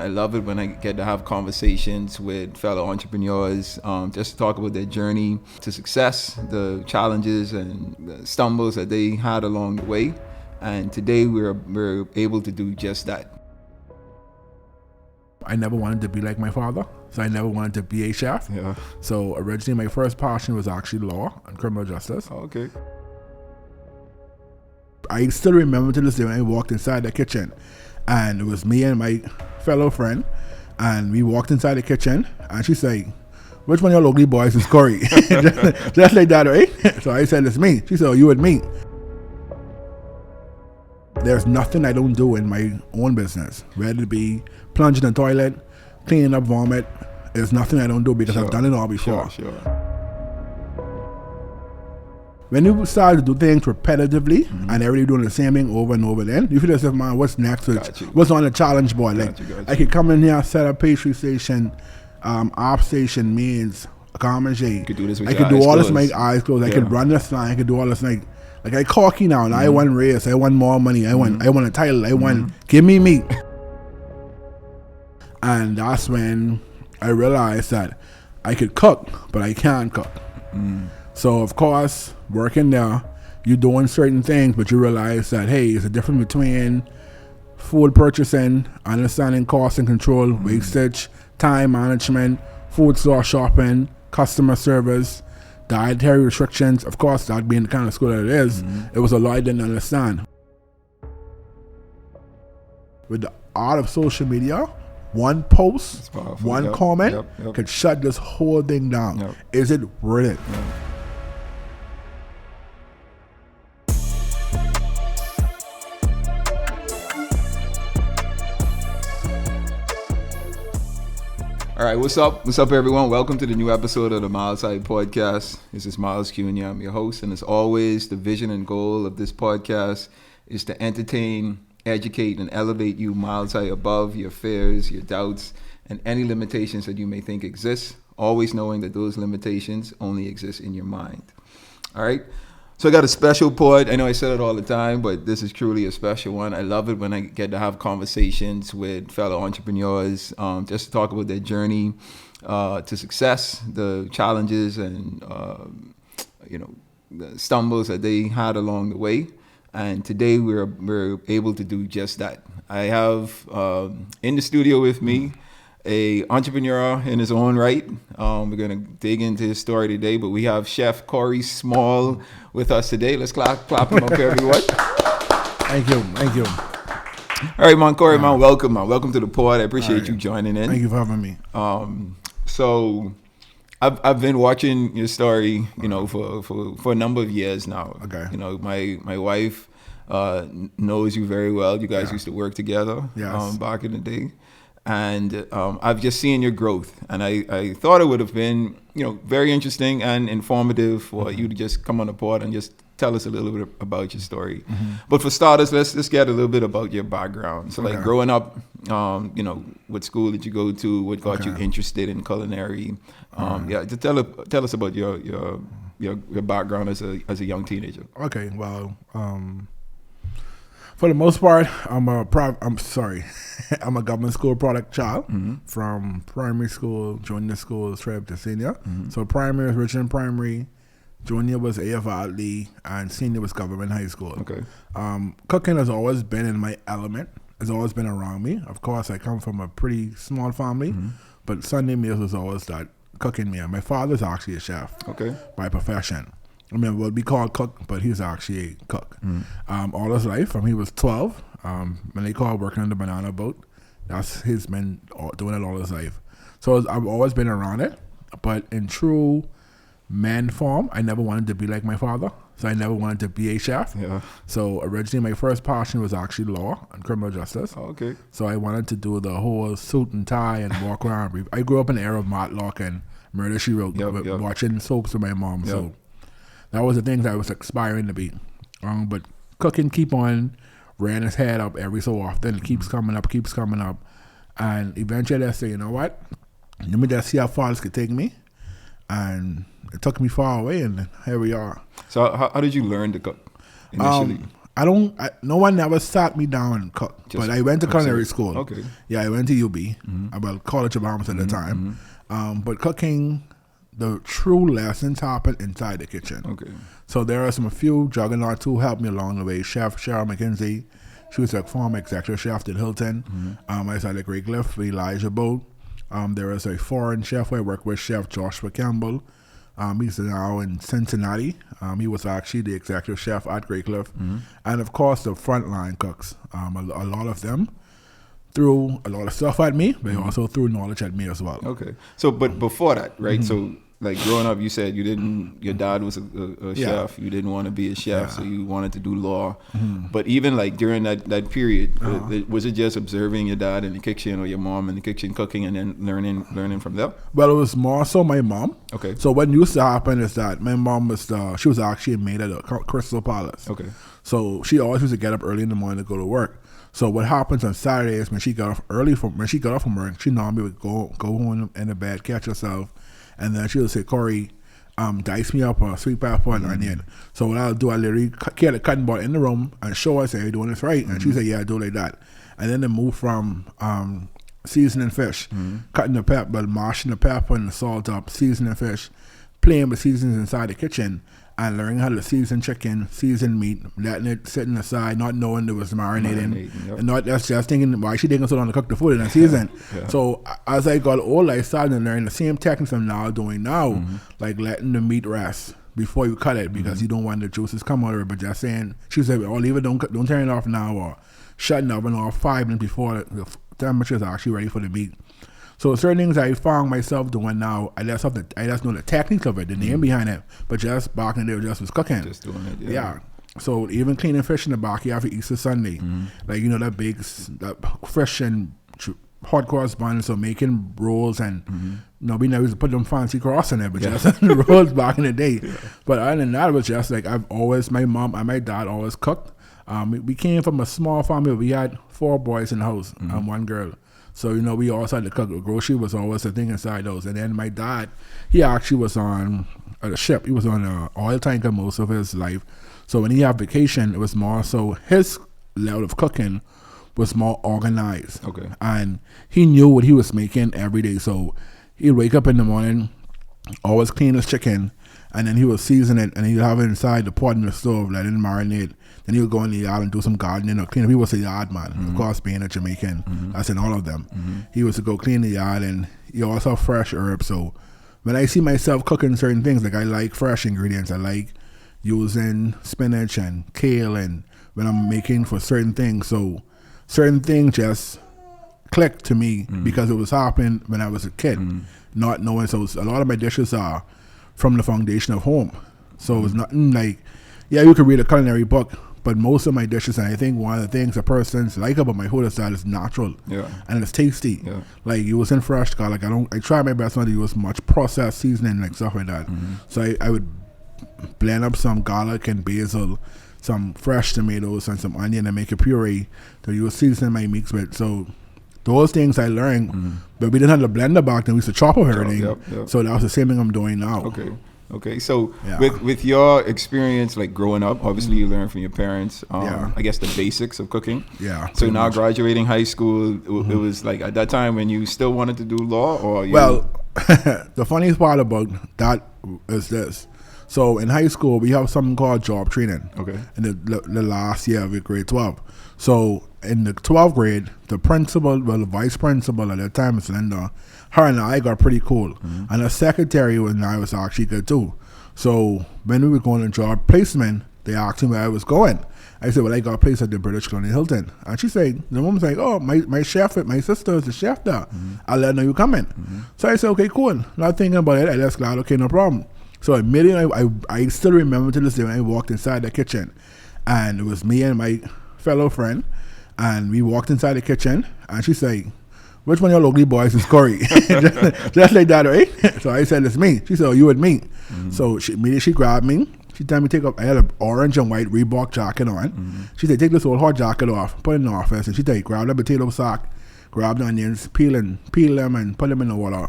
I love it when I get to have conversations with fellow entrepreneurs, just to talk about their journey to success, the challenges and the stumbles that they had along the way. And today we're able to do just that. I never wanted to be like my father, so I never wanted to be a chef. Yeah. So originally my first passion was actually law and criminal justice. Oh, okay. I still remember to this day when I walked inside the kitchen, and it was me and my fellow friend, and we walked inside the kitchen, and she's like, "Which one of your ugly boys is Corey?" just like that, right? So I said, "It's me." She said, "Oh, you and me." There's nothing I don't do in my own business, whether it be plunging in the toilet, cleaning up vomit. There's nothing I don't do because I've done it all before. Sure. When you start to do things repetitively and everybody doing the same thing over and over again, you feel as if, man, what's next? What's on the challenge board? Like, I could come in here, set up pastry station, op station, means accommodate. You could do this with I your could do eyes all this closed. with my eyes closed. I could run this line. I could do all this like I cocky now. And I want race. I want more money. I want a title. I want give me meat. And that's when I realized that I could cook, but I can't cook. So of course, working there, you're doing certain things, but you realize that, hey, there's a difference between food purchasing, understanding cost and control, wastage, time management, food store shopping, customer service, dietary restrictions. Of course, that being the kind of school that it is, it was a lot I didn't understand. With the art of social media, one post, one comment could shut this whole thing down. Is it worth it? All right, what's up? What's up, everyone? Welcome to the new episode of the Myles podcast. This is Myles Culinary. I'm your host, and as always, the vision and goal of this podcast is to entertain, educate, and elevate you miles high above your fears, your doubts, and any limitations that you may think exist, always knowing that those limitations only exist in your mind. All right? So I got a special pod. I know I said it all the time, but this is truly a special one. I love it when I get to have conversations with fellow entrepreneurs, just to talk about their journey to success, the challenges and the stumbles that they had along the way. And today we're able to do just that. I have in the studio with me a entrepreneur in his own right. We're gonna dig into his story today, but we have Chef Corey Small with us today. Let's clap him up, everyone. Thank you. All right, man, Corey, man, welcome to the pod. I appreciate you joining in. Thank you for having me. So I've been watching your story, for a number of years now. Okay. My wife knows you very well. You guys used to work together back in the day. And I've just seen your growth, and I thought it would have been, very interesting and informative for you to just come on the pod and just tell us a little bit about your story. But for starters, let's get a little bit about your background. So, like growing up, what school did you go to? What got you interested in culinary? Just tell us about your background as a young teenager. Okay, well. For the most part, I'm a government school product child from primary school, junior school, straight up to senior. So primary was Richmond Primary, junior was A.F. Adley, and senior was government high school. Okay. Cooking has always been in my element. It's always been around me. Of course, I come from a pretty small family, but Sunday meals was always that cooking meal. My father's actually a chef by profession. I mean, what we call cook, but he's actually a cook. All his life, from he was 12, when they call working on the banana boat, that's he's been doing it all his life. So I've always been around it, but in true man form, I never wanted to be like my father, so I never wanted to be a chef. Yeah. So originally, my first passion was actually law and criminal justice. Oh, okay. So I wanted to do the whole suit and tie and walk around. I grew up in the era of Matlock and Murder, She Wrote, watching soaps with my mom. So that was the things I was aspiring to be. But cooking keep on ran his head up every so often. It keeps coming up. And eventually I say, you know what? Let me just see how far this could take me. And it took me far away, and here we are. So how did you learn to cook initially? No one never sat me down and cooked. But I went to culinary school. Okay. Yeah, I went to UB, about College of Arms at the time. But cooking, the true lessons happen inside the kitchen. Okay. So there are a few juggernauts who helped me along the way. Chef Cheryl McKenzie, she was a former executive chef at Hilton. I started at Great Cliff with Elijah Boat. There was a foreign chef I worked with, Chef Joshua Campbell. He's now in Cincinnati. He was actually the executive chef at Great Cliff. And of course, the frontline cooks. A lot of them threw a lot of stuff at me, but also threw knowledge at me as well. Okay. So, but before that, right? So, like growing up, you said your dad was a chef. You didn't want to be a chef, so you wanted to do law. But even like during that period, was it just observing your dad in the kitchen or your mom in the kitchen cooking and then learning from them? Well, it was more so my mom. Okay. So what used to happen is that my mom she was actually a maid at a Crystal Palace. Okay. So she always used to get up early in the morning to go to work. So what happens on Saturdays when she got off from work, she normally would go home in the bed, catch herself, and then she would say, Corey, dice me up a sweet pepper and onion. So what I'll do, I literally get a cutting board in the room and show her, say, are you doing this right? And she said, yeah, I do like that. And then they move from seasoning fish, cutting the pepper, mashing the pepper and the salt up, seasoning fish, playing with seasons inside the kitchen, and learning how to season chicken, season meat, letting it sitting aside, not knowing it was marinating. And not just thinking, why she taking so long to cook the food and then season. So as I got older, I started to learn the same techniques I'm now doing now, like letting the meat rest before you cut it, because you don't want the juices come out of it, but just saying, she said, oh, leave it, don't turn it off now, or shutting the oven off 5 minutes before the temperature is actually ready for the meat. So certain things I found myself doing now, I just know the techniques of it, the name behind it, but just back in the day, just was cooking. Just doing it, yeah. So even cleaning fish in the backyard for Easter Sunday, like, that fresh and hot cross buns, so making rolls and, we never used to put them fancy cross in it, but just rolls back in the day. But other than that, it was just like, my mom and my dad always cooked. We came from a small family. We had 4 boys in the house and 1 girl. So, we also had to cook. Grocery was always a thing inside those. And then my dad, he actually was on a ship. He was on an oil tanker most of his life. So when he had vacation, it was more so his level of cooking was more organized. Okay. And he knew what he was making every day. So he'd wake up in the morning, always clean his chicken, and then he would season it, and he'd have it inside the pot in the stove, let it marinate. Then he would go in the yard and do some gardening or clean up. He was a yard man, of course, being a Jamaican. That's in all of them. He was to go clean the yard, and he also have fresh herbs. So when I see myself cooking certain things, like I like fresh ingredients. I like using spinach and kale, and when I'm making for certain things. So certain things just clicked to me because it was happening when I was a kid, not knowing. So a lot of my dishes are from the foundation of home. So it's nothing like, you could read a culinary book, but most of my dishes, and I think one of the things a person's like about my food is that it's natural and it's tasty. Like using fresh garlic, I try my best not to use much processed seasoning, like stuff like that. So I would blend up some garlic and basil, some fresh tomatoes and some onion, and make a puree to use seasoning my meats with. So those things I learned, but we didn't have the blender back then. We used to chop up everything. So that was the same thing I'm doing now. Okay, so with your experience, like growing up, obviously you learned from your parents, I guess the basics of cooking. So now graduating high school, it was like at that time when you still wanted to do law, or Well, the funniest part about that is this. So in high school, we have something called job training. Okay. In the last year of grade 12. So in the 12th grade, the vice principal at that time, Miss Linda, her and I got pretty cool. And the secretary was actually good too. So when we were going to job placement, they asked me where I was going. I said, well, I got a place at the British Colonial Hilton. And she said, the woman's like, oh, my chef, my sister is the chef there. I'll let her know you coming. So I said, okay, cool. Not thinking about it, I just glad, okay, no problem. So immediately, I still remember to this day when I walked inside the kitchen, and it was me and my fellow friend, and we walked inside the kitchen, and she said, which one of your ugly boys is Corey? just like that, right? So I said, it's me. She said, oh, you and me. So she grabbed me. She told me to take up, I had an orange and white Reebok jacket on. She said, take this old hot jacket off, put it in the office. And she said, grab the potato sack, grab the onions, peel them and put them in the water.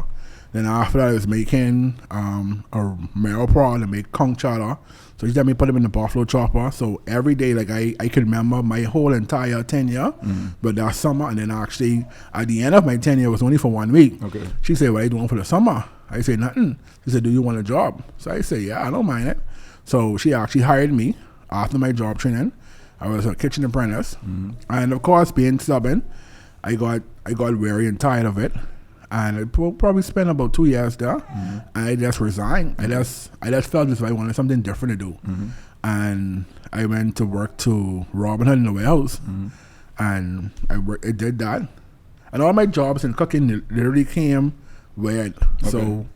Then after that, I was making a marrow prawn and make conch chowder. So he let me put him in the buffalo chopper. So every day, like I can remember my whole entire tenure, but that summer, and then actually at the end of my tenure was only for 1 week. Okay. She said, "What are you doing for the summer?" I said, "Nothing." She said, "Do you want a job?" So I said, "Yeah, I don't mind it." So she actually hired me after my job training. I was a kitchen apprentice, and of course, being stubborn, I got weary and tired of it. And I probably spent about 2 years there, and I just resigned. I just felt as if I wanted something different to do, and I went to work to Robin Hood in the warehouse, and I did that, and all my jobs in cooking literally came weird. Okay. So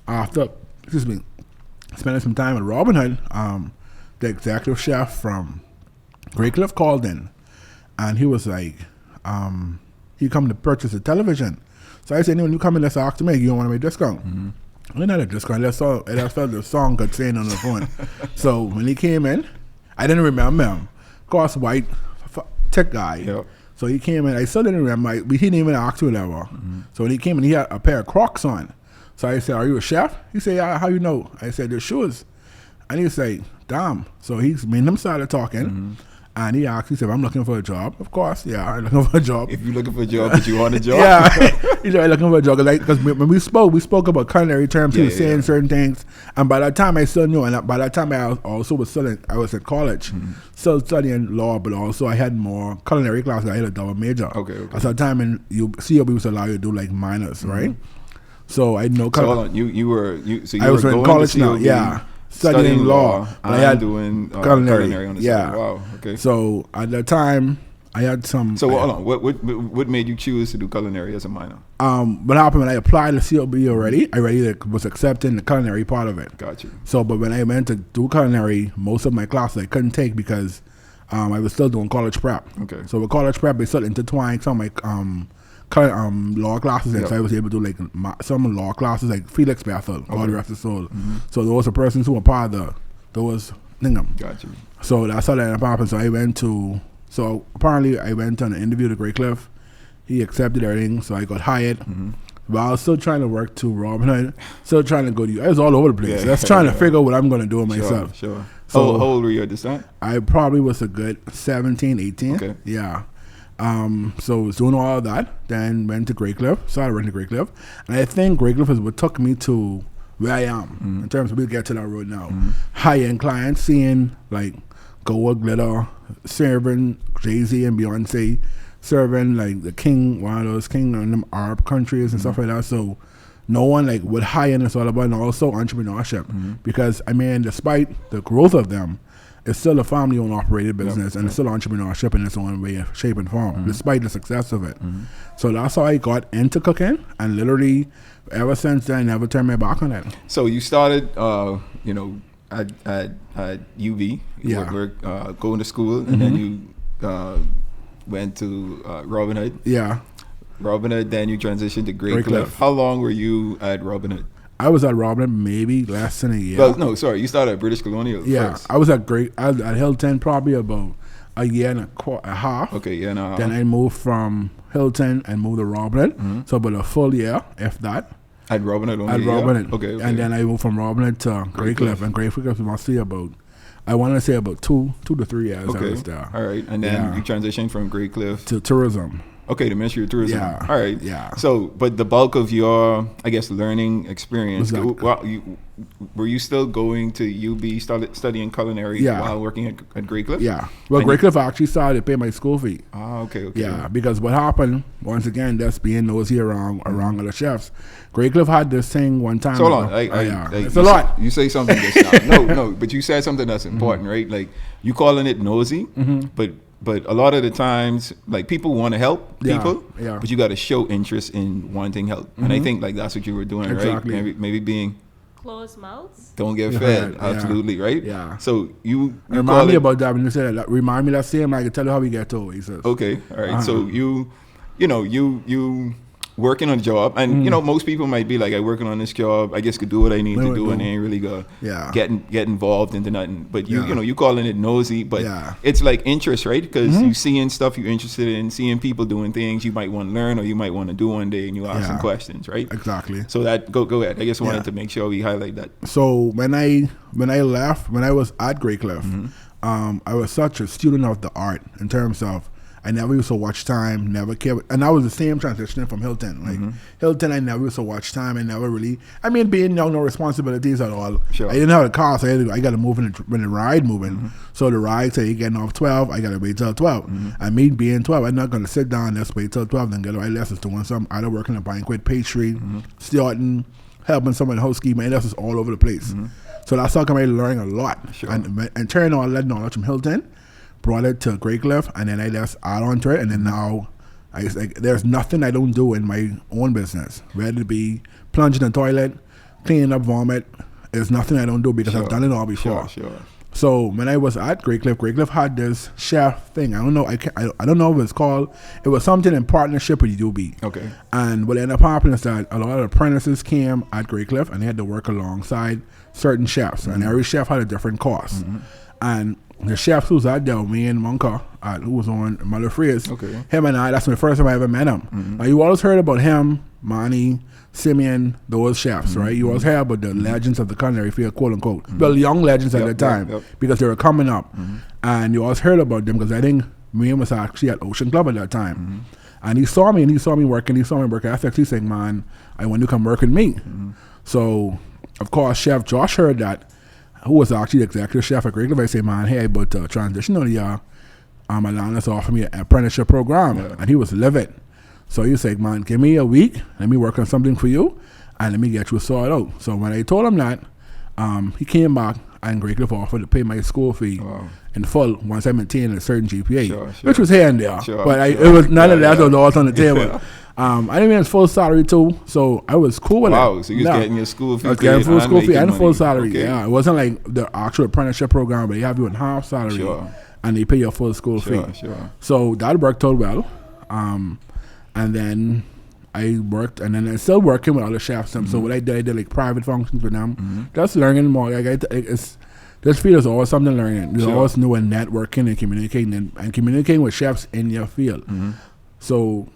after spending some time at Robin Hood, the executive chef from Grey Cliff called in, and he was like, he come to purchase a television. So I said, when you come in, let's talk to me. You don't want to make discount. We're not a discount. That's felt the song got saying on the phone. So when he came in, I didn't remember him. Of course, white tech guy. Yep. So he came in. I still didn't remember. He didn't even ask me level. So when he came in, he had a pair of Crocs on. So I said, "Are you a chef?" He said, "Yeah, how you know?" I said, "The shoes." And he said, "Damn." So me and him started talking. And he asked, he said, "I'm looking for a job." Of course, yeah, I'm looking for a job. If you're looking for a job, but you want a job? Yeah, he said, "I'm looking for a job." Because when we spoke about culinary terms. He was saying certain things. And by that time, I still knew. And by that time, I was at college, still studying law, but also I had more culinary classes. I had a double major. Okay. At that time, in COB was allowed you to do like minors, right? So I know. So hold on, you were I was in college now. Yeah. Studying law. I had doing culinary on the side. Wow. Okay. So at the time, I had some. So hold on. What made you choose to do culinary as a minor? What happened when I applied to COB already? I already was accepting the culinary part of it. Got you. So, but when I went to do culinary, most of my classes I couldn't take because I was still doing college prep. Okay. So with college prep, they still intertwined some of my law classes, and so I was able to do like some law classes like Felix Bethel, God rest his soul. So those are persons who were part of those thingam. Got you. So that's how that happened. So apparently I went on an interview to Grey Cliff. He accepted everything, so I got hired. But I was still trying to work to Robin Hood, still trying to go to I was all over the place. Just trying to figure out what I'm going to do with myself. Sure. So how old were you at this time? I probably was a good 17, 18. Okay. Yeah. So was doing all of that, then went to Grey Cliff, started running to Grey Cliff, and I think Grey Cliff is what took me to where I am in terms of, we'll get to that road now. High-end clients, seeing like gold glitter, serving Jay-Z and Beyonce, serving like the king, one of those king in them Arab countries and stuff like that. So no one like what high-end is all about, and also entrepreneurship, because I mean, despite the growth of them, it's still a family-owned operated business, and it's still entrepreneurship in its own way, shape, and form, despite the success of it. So that's how I got into cooking, and literally, ever since then, I never turned my back on it. So you started, at UV. You were going to school, and then you went to Robin Hood. Yeah. Robin Hood, then you transitioned to Grey Cliff. How long were you at Robin Hood? I was at Robin maybe less than a year. Well, no, sorry. You started at British Colonial first. I was at Hilton probably about a year and a half. Okay, year and a half. Then I moved from Hilton and moved to Robin Hood. So about a full year, if that. At Robin Hood only? At Robin Hood. Okay. And then I moved from Robin Hood to Grey Cliff. And Grey Cliff was mostly about, I want to say about 2 to 3 years I was there. All right. And then you transitioned from Grey Cliff to tourism. Okay, the Ministry of Tourism. Yeah. All right. Yeah. So, but the bulk of your, I guess, learning experience, were you still going to UB, studying culinary while working at Grey Cliff? Yeah. Well, Grey Cliff actually started to pay my school fee. Ah, okay. Yeah, because what happened, once again, that's being nosy around other chefs. Grey Cliff had this thing one time. So hold on. It's a lot. You say something that's not, no, but you said something that's important, right? Like, you calling it nosy, but a lot of the times, like, people want to help people, but you got to show interest in wanting help. And I think, like, that's what you were doing, right? Maybe being closed mouths. Don't get fed. Absolutely, right? Yeah. So you remind me about that when you said that. Remind me that same. I can tell you how we get to Oasis. Okay. All right. So you working on a job, and you know, most people might be like, I working on this job, I guess could do what I need to do, and they ain't really go get involved into nothing. But you know, you calling it nosy, but it's like interest, right? Because you seeing stuff you're interested in, seeing people doing things you might want to learn or you might want to do one day, and you ask some questions, right? Exactly. So that go ahead. I just wanted to make sure we highlight that. So when I left, when I was at Great Cliff, I was such a student of the art in terms of I never used to watch time, never cared. And I was the same transitioning from Hilton. Like Hilton, I never used to watch time. I never really, I mean, being young, no responsibilities at all. Sure. I didn't have a car, so I got to move when the ride moving. So the ride say you getting off 12, I got to wait till 12. And me being 12, I'm not going to sit down, let's wait till 12, then get right lessons doing something. Either working in a banquet, pastry, starting, helping someone housekeeping, and that's just all over the place. So that's how come I learning a lot. Sure. And turning all that knowledge from Hilton, brought it to Great Cliff, and then I just add on to it, and then now there's nothing I don't do in my own business. Whether it be plunging in the toilet, cleaning up vomit, there's nothing I don't do because I've done it all before. So when I was at Great Cliff had this chef thing. I don't know. I don't know what it's called. It was something in partnership with UB. Okay. And what ended up happening is that a lot of apprentices came at Great Cliff, and they had to work alongside certain chefs, and every chef had a different cost. And the chef who's out there, me and Monka, who was on Mother Freeze, him and I, that's the first time I ever met him. Now, you always heard about him, Manny, Simeon, those chefs, right? You always heard about the legends of the culinary field, quote unquote. Well, young legends at the time, because they were coming up. And you always heard about them because I think me was actually at Ocean Club at that time. And he saw me working. I said, he's saying, man, I want you to come work with me. So, of course, Chef Josh heard that, who was actually the executive chef at Great Cliff. I say, man, hey, but transition on the Atlantis offered me an apprenticeship program, and he was livid. So he said, man, give me a week, let me work on something for you, and let me get you sorted out. So when I told him that, he came back, and Great Cliff offered to pay my school fee in full once I maintained a certain GPA, which was here and there. But it was none of that was all on the table. I didn't mean full salary too, so I was cool with it. Wow, so you was getting your school fee. I was getting full school fee and full salary. Yeah, it wasn't like the actual apprenticeship program, but they have you in half salary and they pay your full school fee. So that worked out well. And then I worked, and then I'm still working with other chefs. So what I did like private functions with them, just learning more. This field is always something learning. There's always new and networking and communicating with chefs in your field. So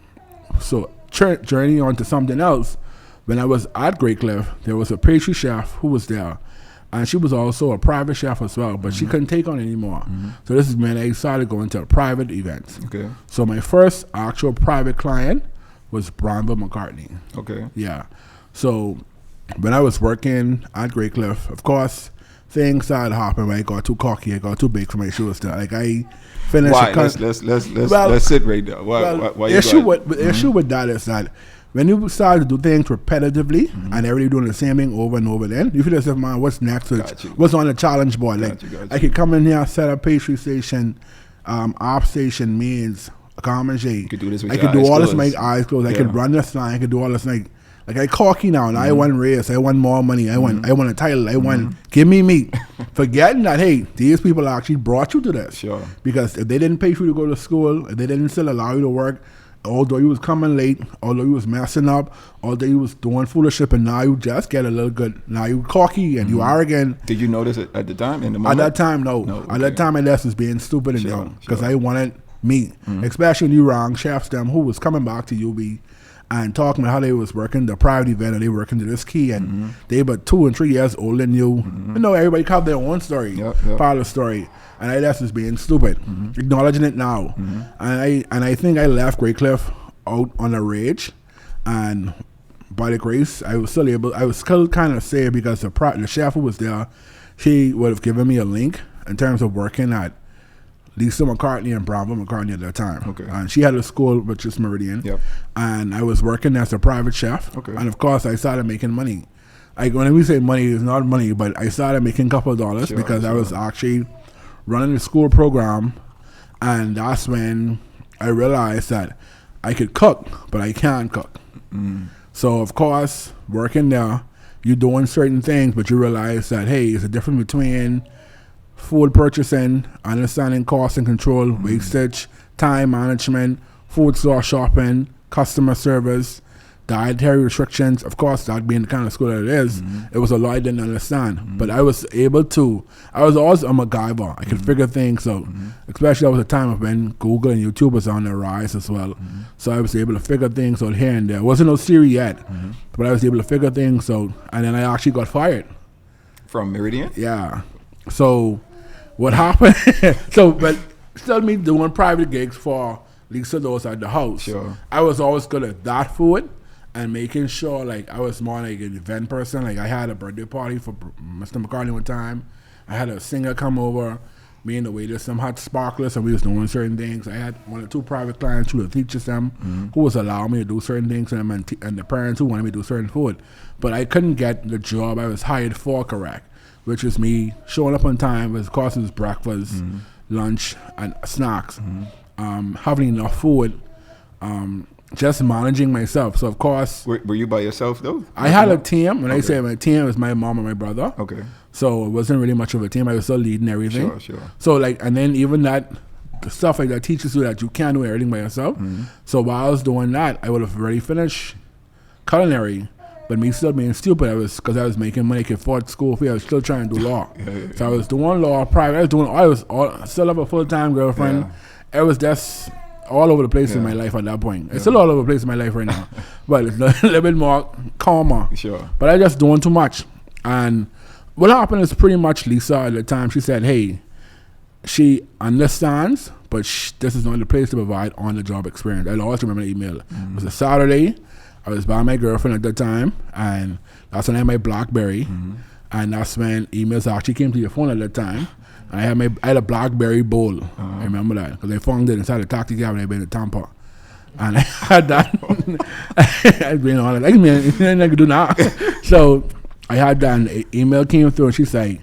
journeying on to something else, when I was at Great Cliff, there was a pastry chef who was there, and she was also a private chef as well, but she couldn't take on anymore. So this is when I started going to private events. So my first actual private client was Bramble McCartney. Yeah. So when I was working at Great Cliff, of course, things started happening when I got too cocky, I got too big for my shoes. Like I finished. Why? Let's sit right there. Why the issue with that is that when you start to do things repetitively and everybody doing the same thing over and over, then you feel as if, man, what's next? What's on the challenge board? Like I could come in here, set up pastry station, op station, means a common shade. I could do all this with my eyes closed. I could run this line. I could do all this like I cocky now, and I want race, I want more money, I want a title, I want give me meat. Forgetting that, hey, these people actually brought you to this. Because if they didn't pay for you to go to school, if they didn't still allow you to work, although you was coming late, although you was messing up, although you was doing fooliship, and now you just get a little good. Now you cocky and you arrogant. Did you notice it at the time? In the moment? At that time, no. At that time, I just was being stupid and young because I wanted meat, especially when you wrong chefs them who was coming back to UB and talking about how they was working the private event and they working to this key and they about 2 and 3 years older than you. You know, everybody have their own story, part of the story. And I just was being stupid, acknowledging it now. And I think I left Great Cliff out on a rage, and by the grace, I was still kind of saved because the chef who was there, she would have given me a link in terms of working at Lisa McCartney and Bravo McCartney at that time. And she had a school with just Meridian. And I was working as a private chef. And of course, I started making money. When we say money, it's not money, but I started making a couple of dollars because I was actually running the school program. And that's when I realized that I could cook, but I can't cook. So, of course, working there, you're doing certain things, but you realize that, hey, there's a difference between food purchasing, understanding cost and control, wastage, time management, food store shopping, customer service, dietary restrictions. Of course, that being the kind of school that it is, it was a lot I didn't understand. But I was able to, I was always a MacGyver. I could figure things out, especially that was a time of when Google and YouTube was on the rise as well. So I was able to figure things out here and there. Wasn't no Siri yet, but I was able to figure things out. And then I actually got fired. From Meridian? Yeah. So what happened? But still me doing private gigs for Lisa those at the house. Sure. I was always good at that food and making sure like I was more like an event person. Like I had a birthday party for Mr. McCartney one time. I had a singer come over. Me and the waiters, some hot sparklers, and we was doing certain things. I had 1 or 2 private clients who were teachers them, who was allowing me to do certain things, and the parents who wanted me to do certain food. But I couldn't get the job I was hired for correct, which is me showing up on time. Of course, it was breakfast, lunch, and snacks. Having enough food, just managing myself. So of course, were you by yourself though? I had a team. When I say my team, it was my mom and my brother. Okay. So it wasn't really much of a team. I was still leading everything. Sure. So like, and then even that, the stuff like that teaches you that you can't do everything by yourself. So while I was doing that, I would have already finished culinary. But me still being stupid, because I was making money, could afford school fee. I was still trying to do law. So I was doing law private. I still have a full-time girlfriend. It was just all over the place in my life at that point. It's still all over the place in my life right now. But it's a little bit more calmer. Sure. But I just doing too much. And what happened is pretty much Lisa at the time, she said, hey, she understands, but this is not the place to provide on-the-job experience. I always remember the email. It was a Saturday. I was by my girlfriend at the time, and that's when I had my BlackBerry. And that's when emails actually came to your phone at that time. I had a BlackBerry bowl. I remember that because I found it inside a taxi cab when I been in Tampa. And I had that. I've been on it. Like, man, I could do now. So I had that, and an email came through, and she said,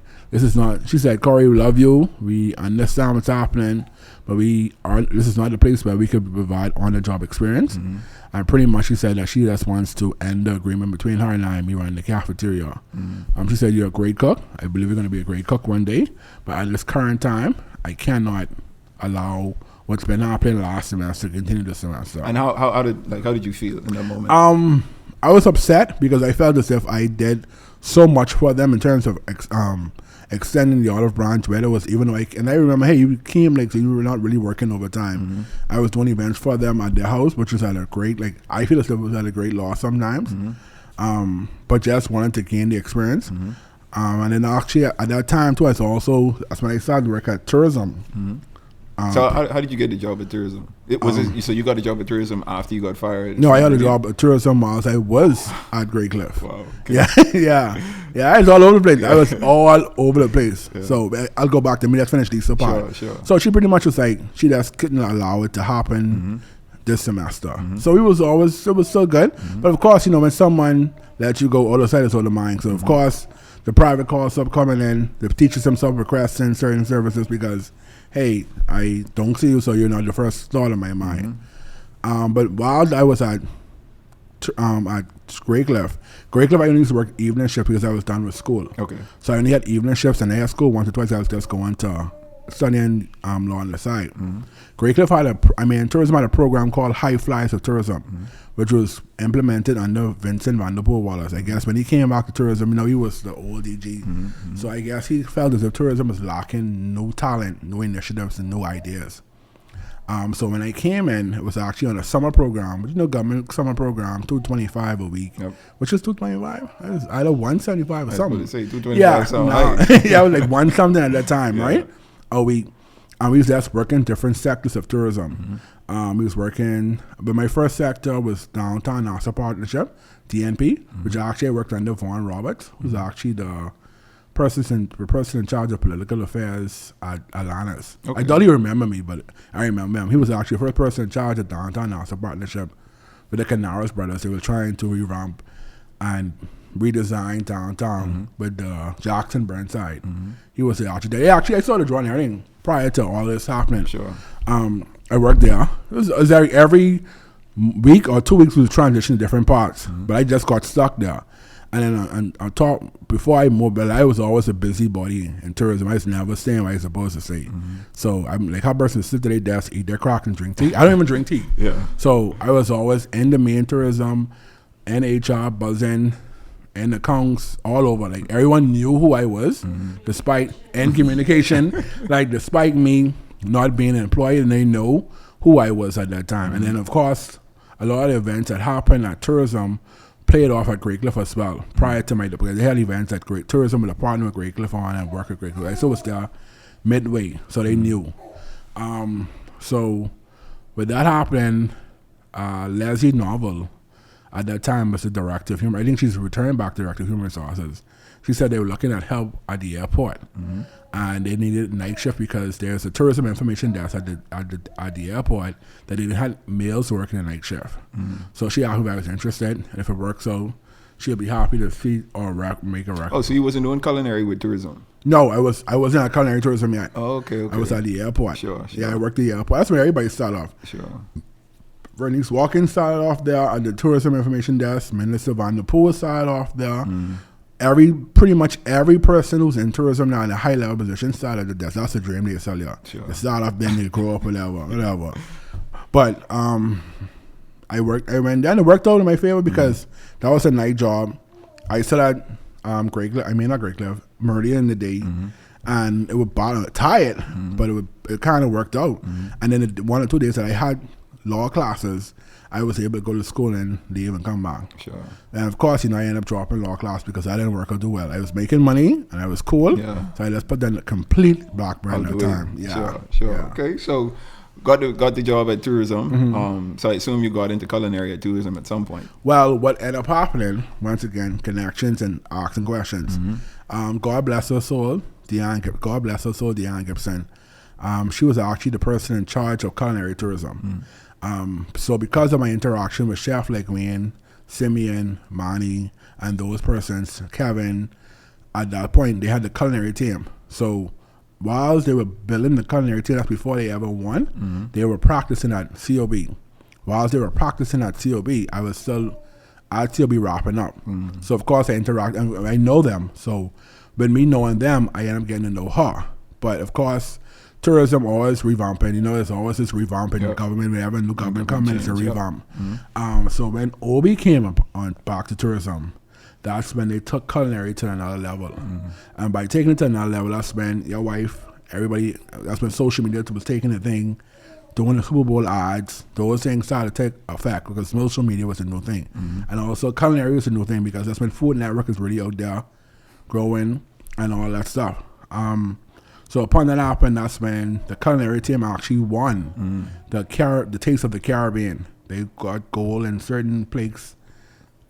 she said, Corey, we love you. We understand what's happening, but this is not the place where we could provide on-the-job experience. And pretty much she said that she just wants to end the agreement between her and I, me running the cafeteria. She said, you're a great cook. I believe you're going to be a great cook one day. But at this current time, I cannot allow what's been happening last semester to continue this semester. And how did you feel in that moment? I was upset because I felt as if I did so much for them in terms of extending the olive branch, where there was even like, and I remember, hey, you came like, so you were not really working overtime. I was doing events for them at their house, which was at a great, like, I feel as if it was at a great loss sometimes, but just wanted to gain the experience. And then actually at that time too, that's when I started to work at tourism. So how did you get the job at tourism? So you got a job at tourism after you got fired? No, I had a job at tourism while I was at Great Cliff. Wow. Okay. Yeah. I was all over the place. I was all over the place. Yeah. So I'll go back to me. Let's finish Lisa part. Sure. So she pretty much was like, she just couldn't allow it to happen this semester. So it was so good. But of course, when someone lets you go, all the side is all the mind. So of course, the private calls start coming in. The teachers themselves requesting certain services because, hey, I don't see you, so you're not the first thought in my mind. But while I was at Great Cliff, I only used to work evening shifts because I was done with school. Okay. So I only had evening shifts, and I had school once or twice. I was just going to studying law on the side. Great Cliff tourism had a program called High Flyers of Tourism, which was implemented under Vincent Vanderpool Wallace. I guess when he came back to tourism, he was the old DG. So I guess he felt as if tourism was lacking no talent, no initiatives, and no ideas. So when I came in, it was actually on a summer program, government summer program, $225 a week, which is $225. It was either $175 or something. Say $225. Yeah, it was like one something at that time, right? A week. We was just working different sectors of tourism. We was working, but my first sector was Downtown NASA Partnership, DNP, which actually I worked under Vaughn Roberts, who's actually the person in charge of political affairs at Atlantis. Okay. I don't even remember me, but I remember him. He was actually the first person in charge of Downtown NASA Partnership with the Canaris brothers. They were trying to revamp and redesign downtown with the Jackson Burnside. He was the architect. Actually, I saw the drawing and everything prior to all this happening. Sure. I worked there. It was every week or 2 weeks we was transitioning to different parts, but I just got stuck there. And then I thought before I moved, but I was always a busybody in tourism. I was never saying what I was supposed to say. So I'm like, how person sit at their desk, eat their crock, and drink tea. I don't even drink tea. Yeah. So I was always in the main tourism, in HR, buzzing, in accounts, all over. Like, everyone knew who I was, despite in communication, like, despite me not being an employee, and they know who I was at that time. And then, of course, a lot of the events that happened at tourism played off at Great Cliff as well, prior to my, because they had events at Great Tourism with a partner with Great Cliff on and work at Great Cliff. So it was there midway, so they knew. So with that happening, Leslie Novel, at that time, was the director of human. I think she's returned back to director of human resources. She said they were looking at help at the airport, and they needed night shift because there's a tourism information desk at the airport that they had males working a night shift. So she asked me if I was interested, and if it works out, she'll be happy to feed or make a record. Oh, so you wasn't doing culinary with tourism? No, I wasn't at culinary tourism yet. Oh, okay. I was at the airport. Sure. Yeah, I worked at the airport. That's where everybody started off. Sure. Bernice Walkins started off there at the tourism information desk. Minister Van der Poel started off there. Pretty much every person who's in tourism now in a high level position started at the desk. That's the dream they sell you. Sure. They start off, then they grow up, whatever. But I went down. It worked out in my favor because that was a night job. I still had not Great Cliff, Meridian in the day, and it would bother tired, but it kind of worked out. And then 1 or 2 days that I had law classes, I was able to go to school and leave and come back. Sure. And of course, I ended up dropping law class because I didn't work out too well. I was making money and I was cool, so I just put that complete back burner at the time. Yeah. Sure. Yeah. Okay, so got the job at tourism. So I assume you got into culinary at tourism at some point. Well, what ended up happening, once again, connections and asking questions. God bless her soul, Deanne Gibson. She was actually the person in charge of culinary tourism. So because of my interaction with chefs like Wayne, Simeon, Manny, and those persons, Kevin, at that point, they had the culinary team. So while they were building the culinary team, that's before they ever won, they were practicing at COB. While they were practicing at COB, I was still at COB wrapping up. So of course I interact, and I know them. So with me knowing them, I end up getting to know her. But of course, tourism always revamping. There's always this revamping in government. Whenever a new government comes in, it's a revamp. So when Obi came up back to tourism, that's when they took culinary to another level. And by taking it to another level, that's when your wife, everybody, that's when social media was taking the thing, doing the Super Bowl ads. Those things started to take effect because social media was a new thing. And also culinary was a new thing because that's when Food Network is really out there growing and all that stuff. So upon that happened, that's when the culinary team actually won the Taste of the Caribbean. They got gold in certain plates,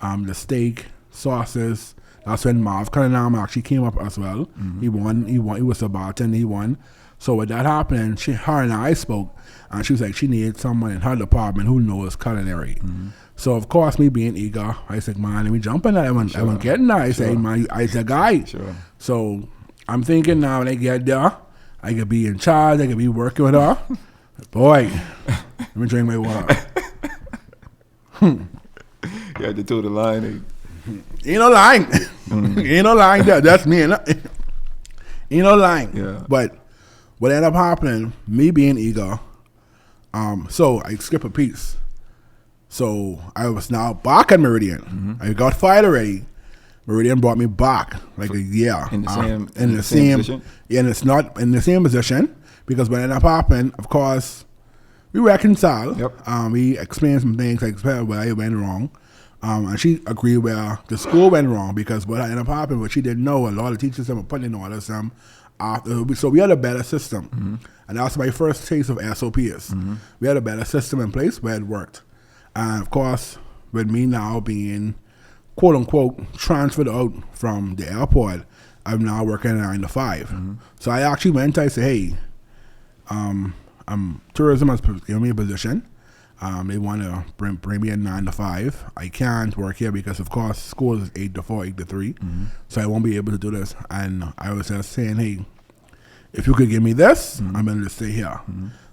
the steak, sauces. That's when Marv Cunningham actually came up as well. He won. He was a bartender. He won. So with that happening, her and I spoke, and she was like, she needed someone in her department who knows culinary. So of course, me being eager, I said, man, let me jump in that. I want getting that. I said, man, I the guy. So I'm thinking now when I get there, I could be in charge. I could be working with her. Boy, let me drink my water. You had to toe the line. Ain't no lying. Ain't no lying there. That's me. Ain't no lying. Yeah. But what ended up happening, me being eager, so I skip a piece. So I was now back at Meridian. I got fired already. Meridian brought me back like a year. In the same position? Yeah, and it's not in the same position because what ended up happening, of course, we reconciled. We explained some things, like where it went wrong. And she agreed where the school went wrong because what ended up happening, what she didn't know, a lot of teachers were putting in orders. So we had a better system. And that's my first taste of SOPs. We had a better system in place where it worked. And of course, with me now being quote unquote transferred out from the airport, I'm now working 9 to 5. So I actually went, I said, hey, tourism has given me a position. They want to bring me in 9 to 5. I can't work here because of course school is 8 to 4, 8 to 3. So I won't be able to do this. And I was just saying, hey, if you could give me this, I'm going to stay here.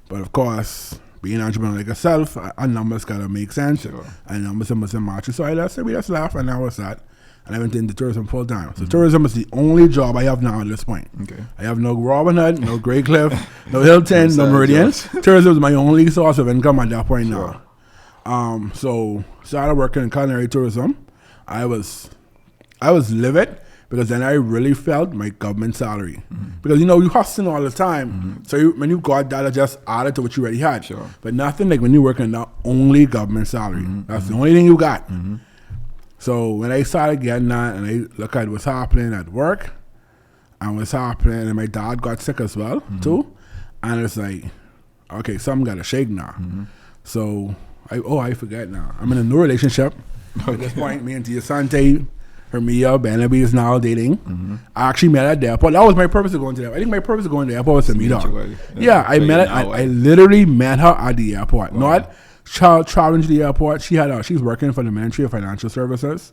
But of course, being an entrepreneur like yourself, our numbers got to make sense. And numbers must match. So I just said, we just laughed, and that was that. And I went into tourism full time. So tourism is the only job I have now at this point. I have no Robin Hood, no Great Cliff, no Hilton, no Meridian. Tourism is my only source of income at that point now. So started working in culinary tourism. I was livid because then I really felt my government salary. Because you hustling all the time. So when you got that, I just added to what you already had. Sure. But nothing like when you working the only government salary. That's the only thing you got. So when I started getting that and I look at what's happening at work and what's happening, and my dad got sick as well too, and it's like, okay, something got to shake now. So I forget now. I'm in a new relationship. At this point, me and Tia Sante, Hermia, Benaby is now dating. I actually met at the airport. That was my purpose of going to the airport. I think my purpose of going to the airport was to meet her. Yeah, I met her. I literally met her at the airport. Wow. Not traveling to the airport. She's working for the Ministry of Financial Services,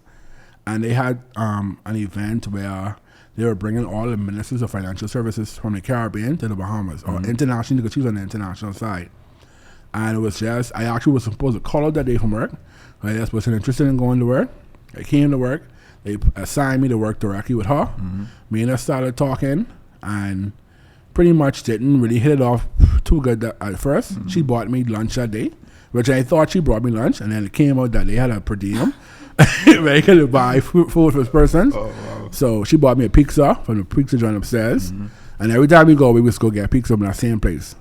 and they had an event where they were bringing all the ministers of financial services from the Caribbean to the Bahamas, or internationally, because she was on the international side. And it was just, I actually was supposed to call out that day from work. I just wasn't interested in going to work. I came to work. They assigned me to work directly with her. Me and her started talking, and pretty much didn't really hit it off too good at first. She bought me lunch that day, which I thought she brought me lunch, and then it came out that they had a per diem where you could buy food for this person. Oh, wow. So she bought me a pizza from the pizza joint upstairs, and every time we would just go get pizza from that same place.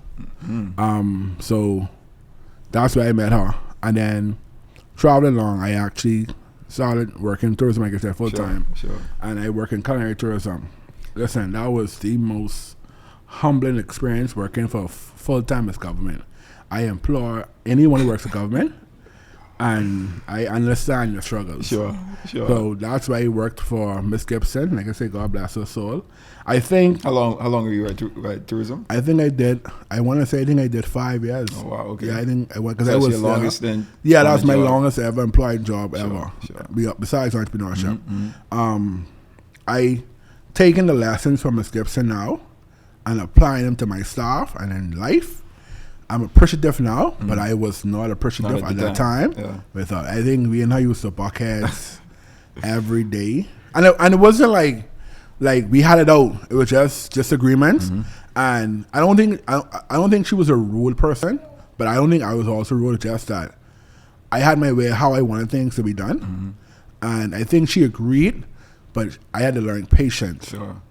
So that's where I met her, and then traveling along, I actually started working tourism, like I said, full time. Sure. And I work in culinary tourism. Listen, that was the most humbling experience working for full time as government. I implore anyone who works for government, and I understand your struggles. Sure. So that's why I worked for Miss Gibson. Like I say, God bless her soul. I think. How long were you at tourism? I think I did 5 years. Oh wow, okay. Yeah, I think because I was your longest stint. Yeah, that was my longest ever employed job ever. Sure. Besides entrepreneurship, I taken the lessons from Miss Gibson now and applying them to my staff and in life. I'm appreciative now, but I was not appreciative at that time. Yeah. With I think we and her used to buck heads every day, and it wasn't like we had it out. It was just disagreements, and I don't think she was a rude person, but I don't think I was also rude. Just that I had my way how I wanted things to be done, and I think she agreed, but I had to learn patience. Sure.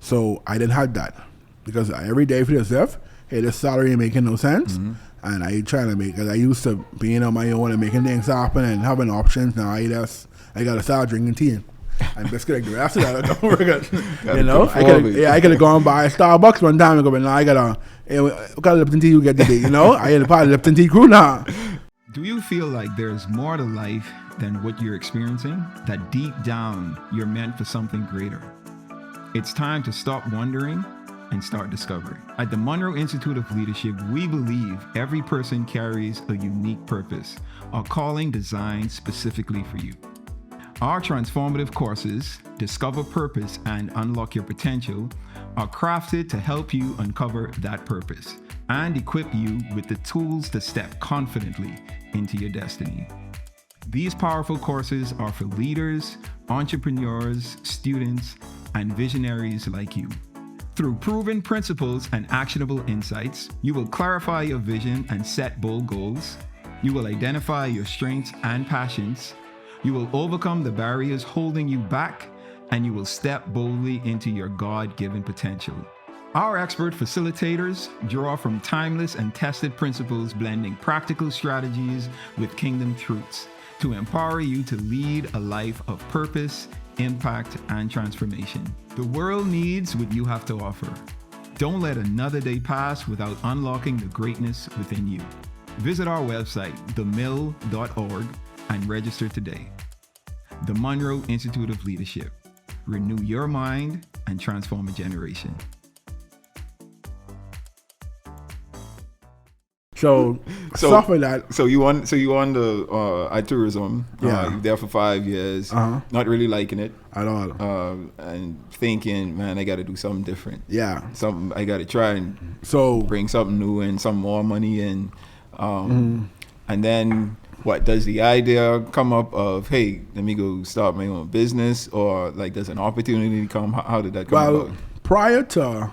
So I didn't have that because every day for yourself. Hey, this salary ain't making no sense, and I trying to make. Cause I used to being on my own and making things happen and having options. Now I gotta start drinking tea and biscuit like the rest of that. I could have gone by Starbucks one time ago, but now I gotta. Hey, what kind of Lipton tea you get today? I had a part of Lipton tea crew now. Do you feel like there's more to life than what you're experiencing? That deep down you're meant for something greater? It's time to stop wondering and start discovering. At the Monroe Institute of Leadership, we believe every person carries a unique purpose, a calling designed specifically for you. Our transformative courses, Discover Purpose and Unlock Your Potential, are crafted to help you uncover that purpose and equip you with the tools to step confidently into your destiny. These powerful courses are for leaders, entrepreneurs, students, and visionaries like you. Through proven principles and actionable insights, you will clarify your vision and set bold goals. You will identify your strengths and passions. You will overcome the barriers holding you back, and you will step boldly into your God-given potential. Our expert facilitators draw from timeless and tested principles, blending practical strategies with kingdom truths to empower you to lead a life of purpose, impact, and transformation. The world needs what you have to offer. Don't let another day pass without unlocking the greatness within you. Visit our website, themill.org, and register today. The Monroe Institute of Leadership. Renew your mind and transform a generation. So stuff like that. So you on the at tourism. Yeah. You're there for 5 years. Not really liking it at all. And thinking, man, I got to do something different. Yeah. Something I got to try and bring something new and some more money in. And then what does the idea come up of? Hey, let me go start my own business, or like does an opportunity come? How did that come about? Prior to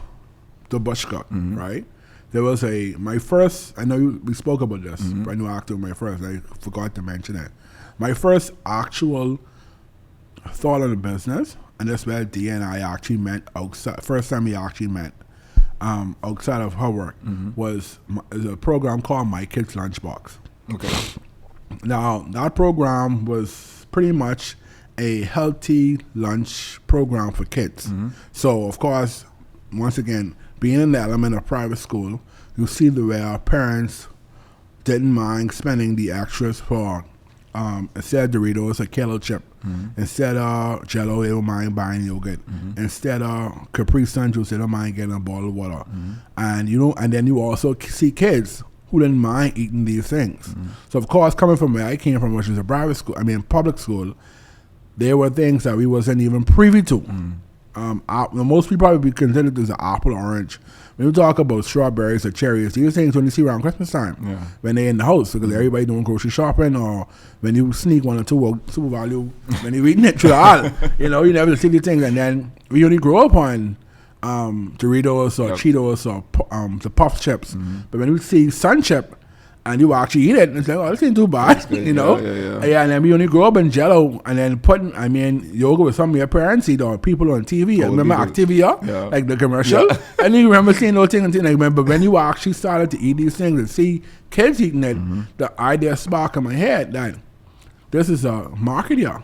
the bush cut, right? there was my first, I know we spoke about this, but I know after my first, I forgot to mention it. My first actual thought on the business, and that's where D and I actually met outside, first time we actually met outside of her work, was a program called My Kids Lunchbox. Okay. Now, that program was pretty much a healthy lunch program for kids. So, of course, once again, being in the element of private school, you see the way our parents didn't mind spending the extras for instead of Doritos, a kilo chip. Instead of Jello, they don't mind buying yogurt. Instead of Capri Sun juice, they don't mind getting a bottle of water. And and then you also see kids who didn't mind eating these things. So of course, coming from where I came from, which is a private school, public school, there were things that we wasn't even privy to. Most people probably consider this an apple or orange. When you talk about strawberries or cherries, these things when you see around Christmas time, when they're in the house, because everybody doing grocery shopping, or when you sneak one or two super value, when you're eating it through the aisle, you never see these things. And then we only grow up on Doritos or Cheetos or the puff chips. But when you see Sun Chip, and you actually eat it, and it's like, oh, this ain't too bad, Yeah, and then we only grow up in Jello, and then putting, yoga with some of your parents eat, or people on TV. I remember Activia, like the commercial, and you remember seeing those things, but when you actually started to eat these things and see kids eating it, the idea sparked in my head that this is a market here.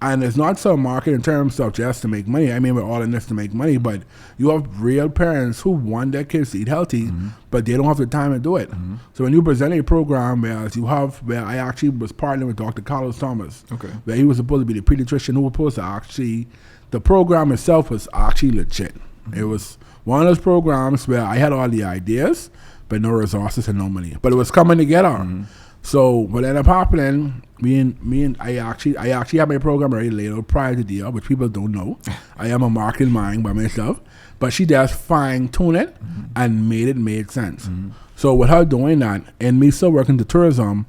And it's not so market in terms of just to make money. We're all in this to make money, but you have real parents who want their kids to eat healthy, but they don't have the time to do it. So when you present a program where I actually was partnering with Dr. Carlos Thomas, where he was supposed to be the pediatrician who was supposed to actually, the program itself was actually legit. It was one of those programs where I had all the ideas, but no resources and no money. But it was coming together. So what ended up happening, I actually have my program already laid out prior to the year, which people don't know. I am a marketing mind by myself, but she just fine-tuned it and made sense. So with her doing that, and me still working to tourism,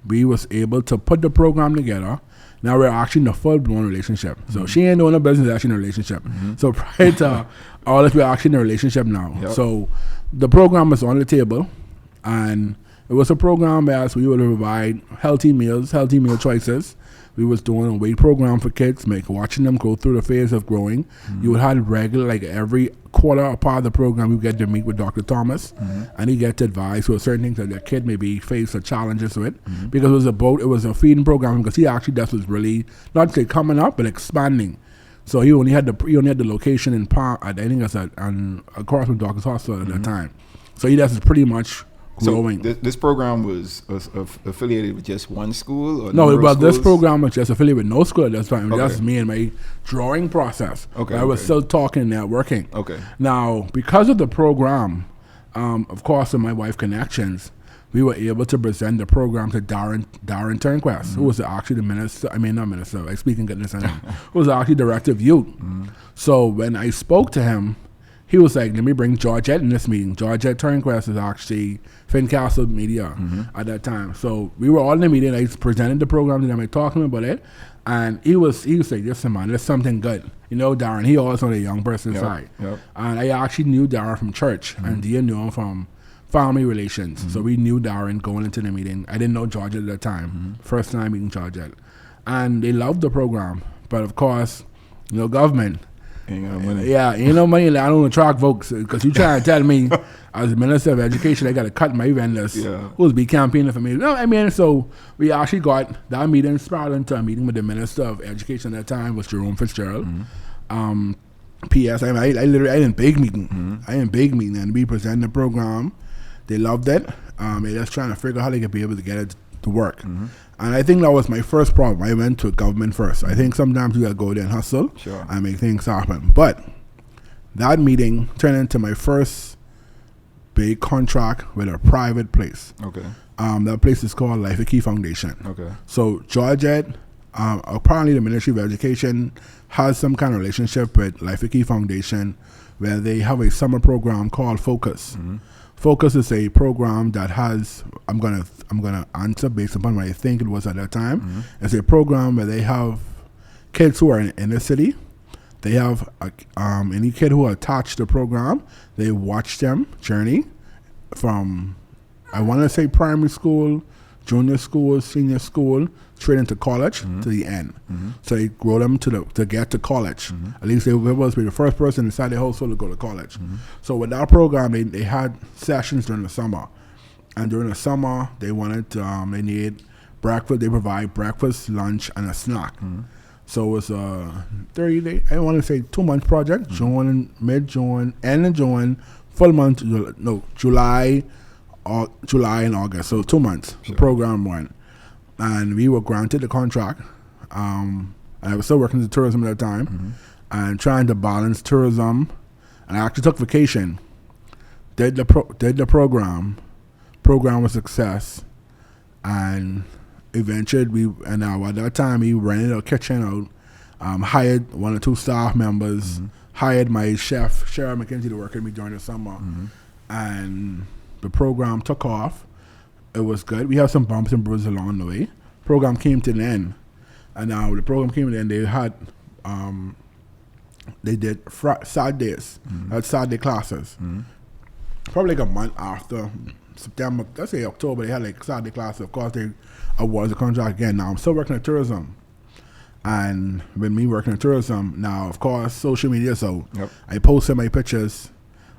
we was able to put the program together. Now we're actually in a full-blown relationship. So she ain't doing a business, actually in a relationship. So prior to all this, we're actually in a relationship now. So the program is on the table, and it was a program where we would provide healthy meal choices. We was doing a weight program for kids, watching them go through the phase of growing. You would have regular, every quarter part of the program, you get to meet with Dr. Thomas, and he gets advice with certain things that the kid maybe face or challenges with. Because it was a feeding program, because he actually just was really, not to say coming up, but expanding. So he only had the location in I think it's across from Doctor's Hospital at that time. So he just is pretty much growing. So this program was affiliated with just one school? Or no, but this program was just affiliated with no school at that time. Just me and my drawing process. I was still talking and networking. Now, because of the program, of course, with my wife connections, we were able to present the program to Darren Turnquest, who was actually the minister, not minister, I speak in goodness, who was actually director of youth. So when I spoke to him, he was like, let me bring Georgette in this meeting. Georgette Turnquest is actually Fincastle Media at that time. So we were all in the meeting. I presented the program to them. I talked to him about it. And he was like, listen, man, there's something good. Darren, he always on the young person side. And I actually knew Darren from church. And Dia knew him from family relations. So we knew Darren going into the meeting. I didn't know Georgette at that time. First time meeting Georgette. And they loved the program. But of course, government. Ain't got money. Yeah, ain't no money. I don't attract folks, because you trying to tell me as a minister of education I got to cut my vendors who's be campaigning for me. No, so we actually got that meeting spiraled into a meeting with the minister of education at that time, was Jerome Fitzgerald. P.S. I didn't big meeting. I didn't big meeting, and we presented the program. They loved it. They just trying to figure out how they could be able to get it to work. And I think that was my first problem. I went to government first. I think sometimes you got to go there and hustle and make things happen. But that meeting turned into my first big contract with a private place. That place is called Life Key Foundation. So Georgette, apparently the Ministry of Education has some kind of relationship with Life Key Foundation, where they have a summer program called Focus. Focus is a program that has, I'm gonna answer based upon what I think it was at that time. It's a program where they have kids who are in the inner city they have any kid who attached the program, they watch them journey from, I want to say primary school, junior school, senior school, straight into college to the end. So they grow them to get to college. At least they were the first person inside their household to go to college. So with that program, they had sessions during the summer. And during the summer, they wanted they need breakfast. They provide breakfast, lunch, and a snack. So it was a 30-day, I want to say 2-month project. June, mid-June, end of June, full month, July and August. So 2 months, the program went. And we were granted the contract. And I was still working in tourism at that time and trying to balance tourism. And I actually took vacation, did the program. Program was a success. And eventually, at that time, we rented a kitchen out, hired 1 or 2 staff members, hired my chef, Cheryl McKenzie, to work with me during the summer. And the program took off. It was good. We had some bumps and bruises along the way. Program came to an end. And now the program came to an end. They had, they did Saturdays, had Saturday classes. Probably like a month after September, let's say October, they had like Saturday classes. Of course, they awarded the contract again. Now I'm still working at tourism. And with me working in tourism, now of course, social media, so I posted my pictures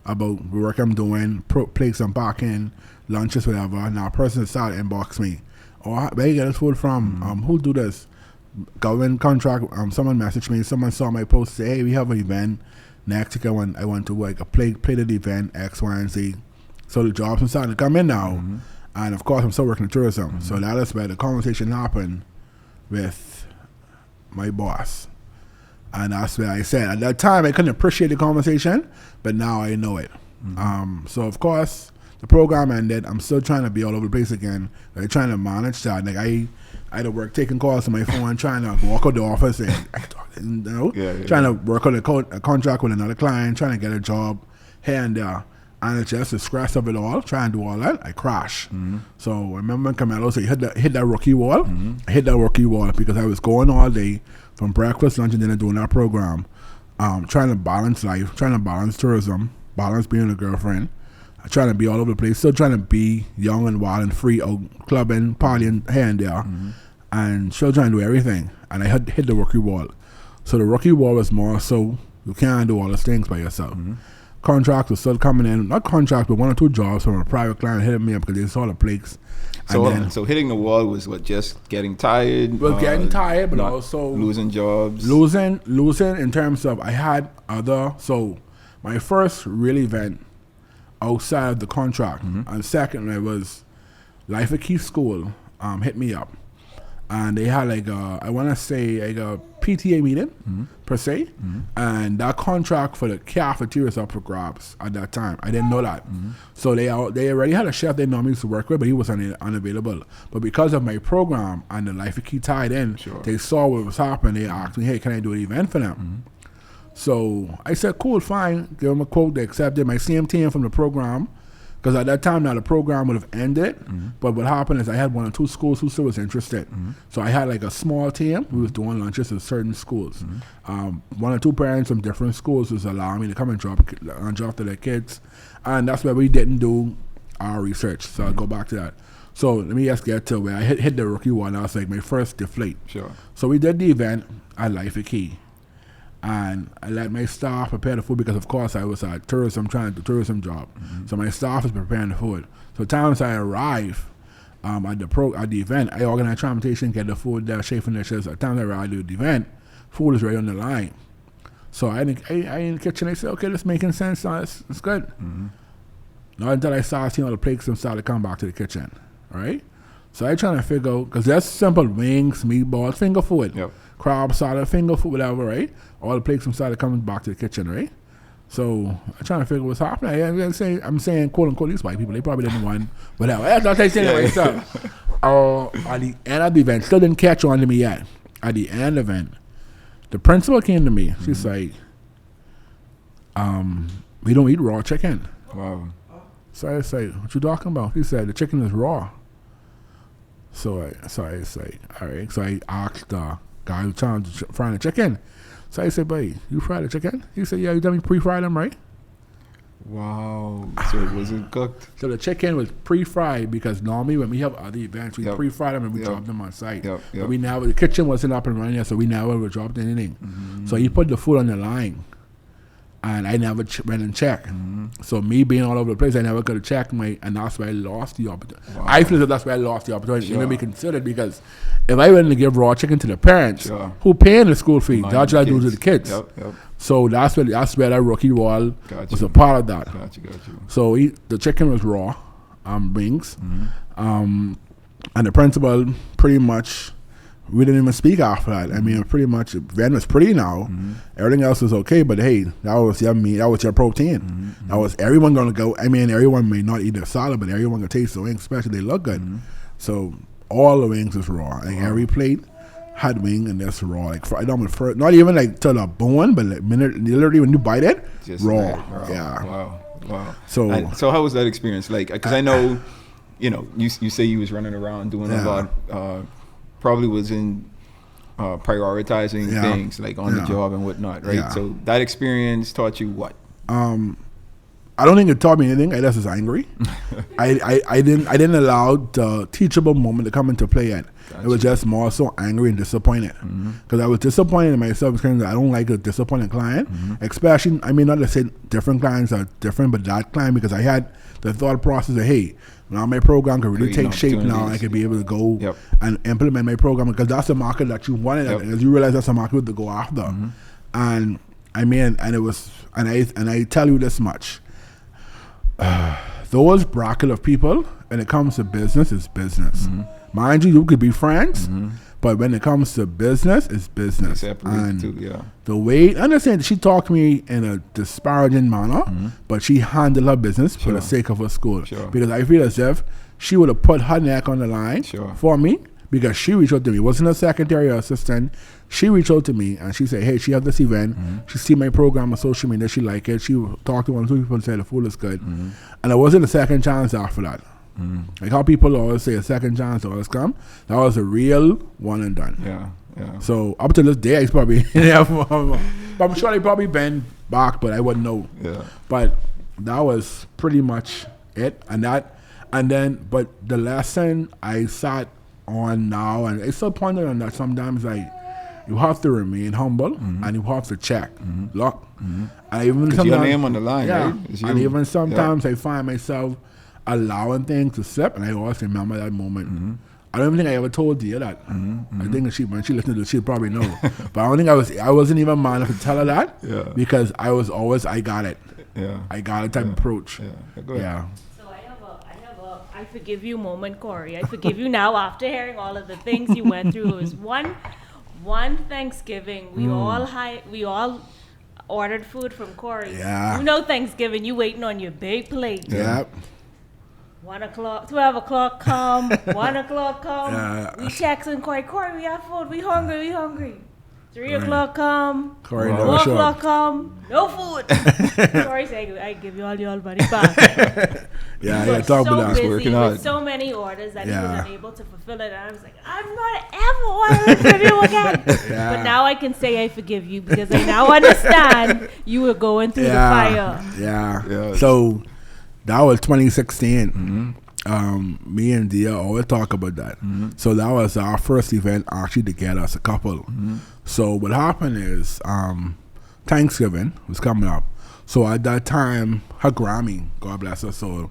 about the work I'm doing, plates I'm packing, lunches, whatever. Now a person started to inbox me. Oh, where you get this food from? Who do this? Government contract. Someone messaged me. Someone saw my post. Say, hey, we have an event next week. I want to like a plated event X, Y, and Z. So the jobs are starting to come in now, and of course I'm still working in tourism. So that is where the conversation happened with my boss, and that's where I said at that time I couldn't appreciate the conversation, but now I know it. So of course the program ended. I'm still trying to be all over the place again. Like trying to manage that. Like I had to work taking calls on my phone, trying to walk out the office and trying to work on a contract with another client, trying to get a job here and there. And it's just the stress of it all, trying to do all that, I crash. So I remember Camelo said, hit that rookie wall. I hit that rookie wall because I was going all day from breakfast, lunch, and dinner doing that program, trying to balance life, trying to balance tourism, balance being a girlfriend, trying to be all over the place, still trying to be young and wild and free, out clubbing, partying here and there, and still trying to do everything. And I hit the rookie wall. So the rookie wall was more so you can't do all those things by yourself. Contracts were still coming in, not contracts, but 1 or 2 jobs from a private client hitting me up because they saw the plates. So hitting the wall was what, just getting tired? Well, getting tired, but also losing jobs. Losing in terms of I had so my first real event outside of the contract, and second it was Life at Key School hit me up. And they had like I want to say like a PTA meeting per se, and that contract for the cafeteria was up for grabs at that time. I didn't know that, so they already had a chef they normally used to work with, but he was unavailable. But because of my program and the Life of Key tied in, they saw what was happening. They asked me, "Hey, can I do an event for them?" So I said, "Cool, fine." Give them a quote. They accepted. My CMT from the program. Because at that time now the program would have ended, but what happened is I had 1 or 2 schools who still was interested. So I had like a small team. We was doing lunches at certain schools. 1 or 2 parents from different schools was allowing me to come and drop to their kids, and that's where we didn't do our research. So I'll go back to that. So let me just get to where I hit the rookie one. I was like my first deflate. So we did the event at Life at Key. And I let my staff prepare the food because, of course, I was at tourism, trying to do a tourism job. So my staff was preparing the food. So times I arrive at the event, I organize transportation, get the food there, chafing dishes. At times I arrive at the event, food is right on the line. So I in the kitchen, I said, okay, this making sense. It's good. Not until I started seeing all the plates and started to come back to the kitchen, right? So I trying to figure out, because that's simple wings, meatballs, finger food. Crab salad, finger food, whatever, right? All the plates started coming back to the kitchen, right? So I'm trying to figure what's happening. I'm saying, quote unquote, these white people, they probably didn't want whatever. That's not saying it myself. At the end of the event, still didn't catch on to me yet. At the end of the event, the principal came to me. She's like, we don't eat raw chicken. Wow. So I say, what you talking about? He said, the chicken is raw. So I say, all right. So I asked the guy who trying to fry the chicken. So I said, "Boy, you fry the chicken?" He said, "Yeah, you done pre-fry them, right?" Wow. So it wasn't cooked? So the chicken was pre-fried because normally when we have other events, we pre-fry them and we drop them on site. But we never, the kitchen wasn't up and running yet, so we never dropped anything. So he put the food on the line, and I never went and checked. So me being all over the place, I never could have checked and that's where I lost the opportunity. I feel that that's where I lost the opportunity. You know, be considered because if I went to give raw chicken to the parents, who paying the school fee, that's what I do to the kids. So that's where that rookie wall was a part of that. Got you. So the chicken was raw, wings, and the principal pretty much, we didn't even speak after that. I mean, pretty much, Ven was pretty now. Everything else was okay, but hey, that was your meat, that was your protein. That was everyone gonna go. I mean, everyone may not eat the salad, but everyone gonna taste the wings, especially they look good. So all the wings was raw. Like every plate had wing and that's raw. Like not even like to the bone, but like literally when you bite it, just raw. Yeah. Wow. So how was that experience like? Because I know, you say you was running around doing a lot. Probably was in prioritizing things like on the job and whatnot, right? Yeah. So that experience taught you what? I don't think it taught me anything. I just was angry. I didn't allow the teachable moment to come into play yet. Gotcha. It was just more so angry and disappointed because I was disappointed in myself because I don't like a disappointed client, especially, I mean, not to say different clients are different, but that client, because I had the thought process of, hey, now my program can really take shape now. I can be able to go and implement my program because that's the market that you wanted, because you realize that's a market to go after. And I mean, and it was, and I tell you this much, those bracket of people, when it comes to business, it's business. Mind you could be friends, but when it comes to business, it's business. And the way, I understand she talked to me in a disparaging manner, but she handled her business for the sake of her school. Because I feel as if she would have put her neck on the line for me, because she reached out to me. It wasn't a secretary or assistant. She reached out to me and she said, hey, she had this event. She see my program on social media. She liked it. She talked to one or two people and said the food is good. And it wasn't a second chance after that. Like how people always say a second chance always come. That was a real one and done. Yeah. So up to this day, it's probably, I'm sure they probably been back, but I wouldn't know. But that was pretty much it. But the lesson I sat on now, and I still ponder on that sometimes, like, you have to remain humble and you have to check. Look. And even sometimes, your name on the line, right? And even sometimes I find myself allowing things to slip, and I always remember that moment. I don't even think I ever told Dia that. I think when she listened to it, she'll probably know. But I don't think I wasn't even man enough to tell her that, because I was always, I got it. I got a type of approach. So I have a I forgive you moment, Corey. I forgive you now after hearing all of the things you went through. It was one Thanksgiving, we all ordered food from Corey. You know Thanksgiving, you waiting on your big plate. 1 o'clock, 12 o'clock come, 1 o'clock come. We texting Corey, we have food, we hungry. 3 o'clock come, 4 o'clock come, no food. Corey said, I give you all your money back. I talk about that. Busy with so many orders that he was unable to fulfill it. And I was like, I'm not ever ordering from you again. But now I can say I forgive you because I now understand you were going through the fire. So that was 2016. Me and Dia always talk about that. So that was our first event actually to get us a couple. So what happened is Thanksgiving was coming up. So at that time, her Grammy, God bless her soul,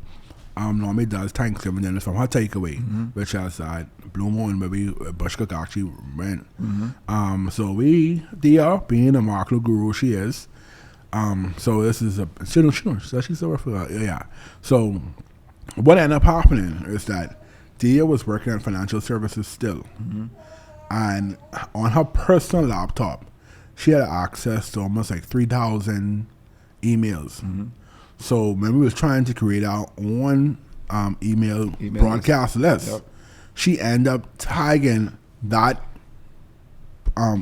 normally does Thanksgiving dinner from her takeaway, which is at Blue Moon, where Bushcook actually went. So Dia, being the marketing guru she is, so this is she knows, she's over for that. So what ended up happening is that Dia was working in financial services still. And on her personal laptop, she had access to almost like 3,000 emails. So when we was trying to create our own email broadcast list, she ended up tagging that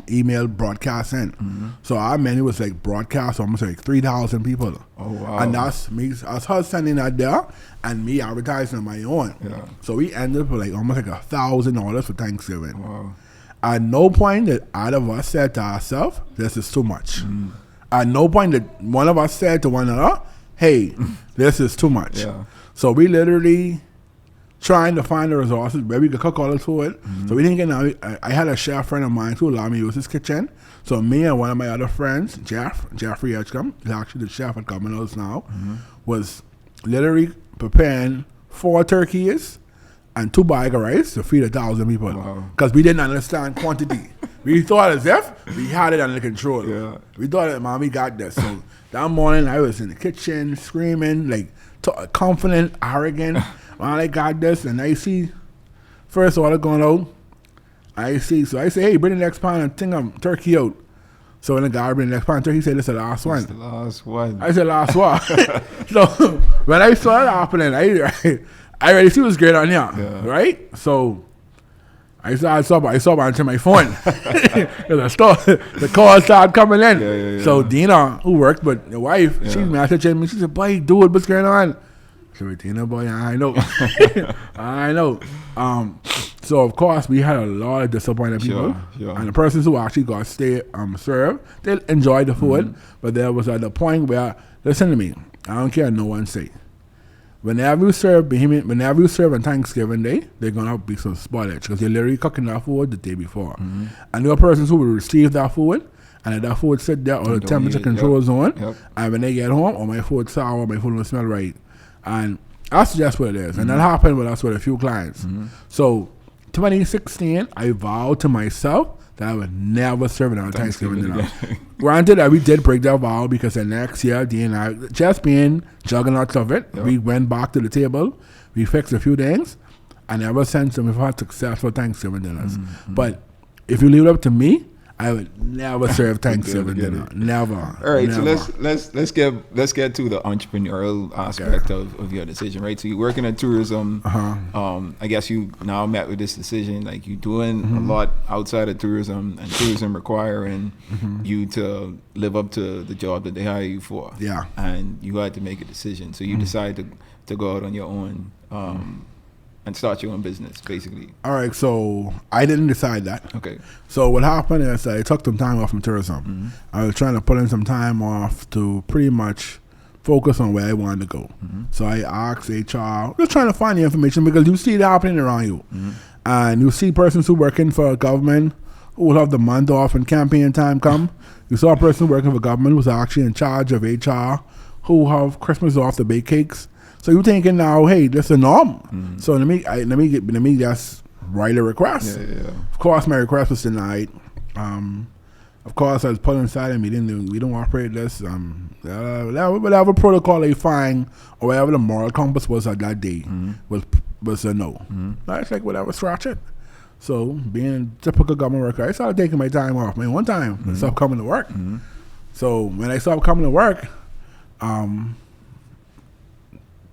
email broadcast in. So our menu was like broadcast almost like 3,000 people. Oh wow! And that's me, us her sending that there, and me advertising on my own. So we ended up with like almost like $1,000 for Thanksgiving. Wow! At no point did either of us said to ourselves, this is too much. At no point did one of us said to one another, hey, this is too much. Yeah. So we literally trying to find the resources where we could cook all the food. So we didn't get now. I had a chef friend of mine who allowed me to use his kitchen. So me and one of my other friends, Jeffrey Edgecombe, he's actually the chef at Governors now, was literally preparing 4 turkeys and 2 bags of rice to feed 1,000 people. Because we didn't understand quantity. We thought as if we had it under control. Yeah. We thought that, man, we got this. So that morning I was in the kitchen screaming, like confident, arrogant. Man, I got this. And I see first order going out. So I say, hey, bring the next pound and thing of turkey out. So when the guy bring the next pound of turkey, he said, this is the last one. It's the last one. I said, last one. So when I saw it happening, I already see what's great on here, right? So I saw answer my phone. The call started coming in. Yeah. So Dina, who worked with the wife, she's messaging me. She said, boy, dude, what's going on? I said, Dina, boy, I know. I know. So, of course, we had a lot of disappointed people. Sure. And the persons who actually got served, they enjoyed the food. But there was at the point where, listen to me, I don't care what no one say. Whenever you serve on Thanksgiving Day, they're going to be some spoilage because you're literally cooking that food the day before. And there are persons who will receive that food, and if that food sit there or the temperature control is on, and when they get home, my food's sour, my food don't smell right. And that's just what it is. And that happened with us with a few clients. So 2016, I vowed to myself that I would never serve it on Thanksgiving dinner. Granted that we did break that vow because the next year, D and I, just being juggernauts of it, we went back to the table, we fixed a few things, and ever since we've had successful Thanksgiving dinners. But if you leave it up to me, I would never serve Thanksgiving dinner. Never. All right, never. so let's get to the entrepreneurial aspect of your decision, right? So you're working in tourism. I guess you now met with this decision, like you're doing a lot outside of tourism, and tourism requiring you to live up to the job that they hire you for. Yeah. And you had to make a decision, so you decided to go out on your own. And start your own business, basically. All right, so I didn't decide that. Okay. So what happened is I took some time off from tourism. I was trying to put in some time off to pretty much focus on where I wanted to go. So I asked HR, just trying to find the information because you see it happening around you. And you see persons who working for government who will have the month off when campaign time come. You saw a person working for government who's actually in charge of HR who have Christmas off to bake cakes. So you're thinking now, hey, this is a norm. So let me just write a request. Of course, my request was denied. Of course, I was put inside a meeting. We don't operate this. Whatever protocol they find or whatever the moral compass was at that day was a no. I was like, whatever, scratch it. So being a typical government worker, I started taking my time off. One time, I stopped coming to work. So when I stopped coming to work,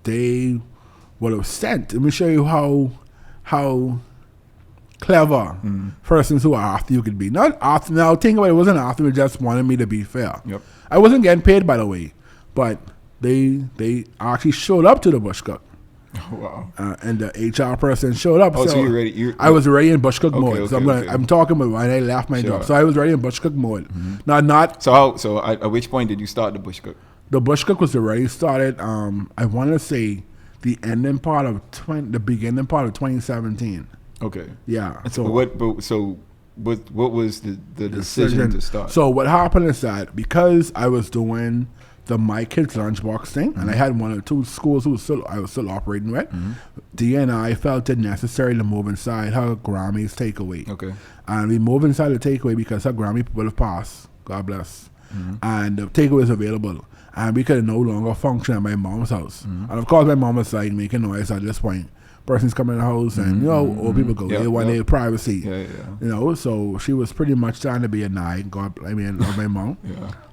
they would have sent. Let me show you how clever persons who are after you could be. Not after. Now think about it. It wasn't after. They just wanted me to be fair. I wasn't getting paid, by the way, but they actually showed up to the bush cook. Wow. And the HR person showed up. Oh, so you're ready. I was already in bush cook mode. Okay, so okay. I'm talking about when I left my job. So I was already in bush cook mode. Not. So at which point did you start the bush cook? The bush cook was already started. I want to say the beginning part of 2017. Okay. Yeah. So what was the decision to start? So what happened is that because I was doing the My Kids Lunchbox thing, and I had one or two schools I was still operating with, Dia and I felt it necessary to move inside her Grammy's takeaway. Okay. And we moved inside the takeaway because her Grammy would have passed. God bless. And the takeaway is available. And we could no longer function at my mom's house. And of course, my mom was like making noise at this point. Persons come in the house and, old people go, they want their privacy. So she was pretty much trying to be a nine. Love my mom.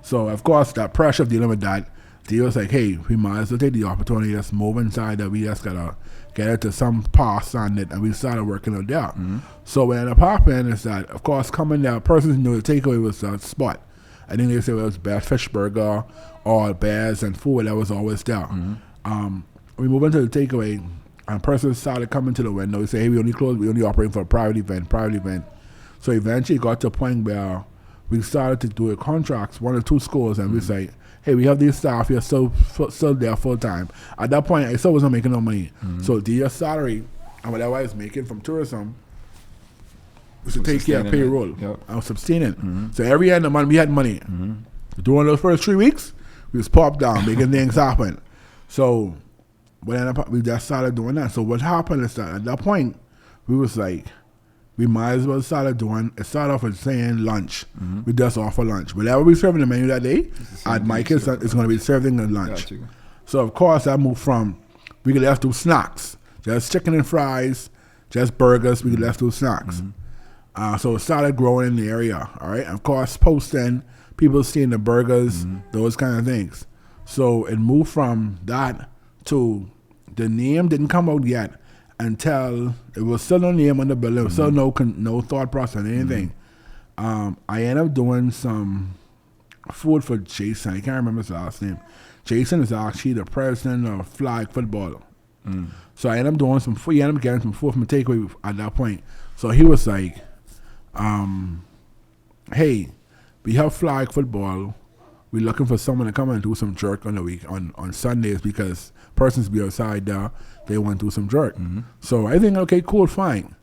So, of course, that pressure of dealing with that, they was like, hey, we might as well take the opportunity, just move inside that we just got to get it to some pass on it. And we started working on that. So what ended up happening is that, of course, coming there, persons knew the takeaway was a spot. I think they said it was Bear's Fish Burger or Bears and food that was always there. We moved into the takeaway, and persons started coming to the window. We say, hey, we only operating for a private event. So eventually it got to a point where we started to do contracts, 1 or 2 schools, and we say, hey, we have these staff here still there full time. At that point, I still wasn't making no money. So the year salary and whatever I was making from tourism was to take care of payroll. I was sustaining. So every end of the month we had money. During those first 3 weeks, we was popped down, making things happen. So we just started doing that. So what happened is that at that point, we was like, we might as well start off with saying lunch. We just offer lunch. Whatever we serve in the menu that day, at my kids, it's going to be serving the lunch. So of course, I moved from, we could just do snacks. Just chicken and fries, just burgers, we could just do snacks. So it started growing in the area, all right? Of course, post-then, people seeing the burgers, those kind of things. So it moved from that to, the name didn't come out yet until it was still no name on the building, was still no thought process, anything. I ended up doing some food for Jason. I can't remember his last name. Jason is actually the president of flag football. So I ended up doing some food. He ended up getting some food from a takeaway at that point. So he was like, hey, we have flag football. We're looking for someone to come and do some jerk on the week on Sundays because persons be outside there. They want to do some jerk. So I think, okay, cool, fine.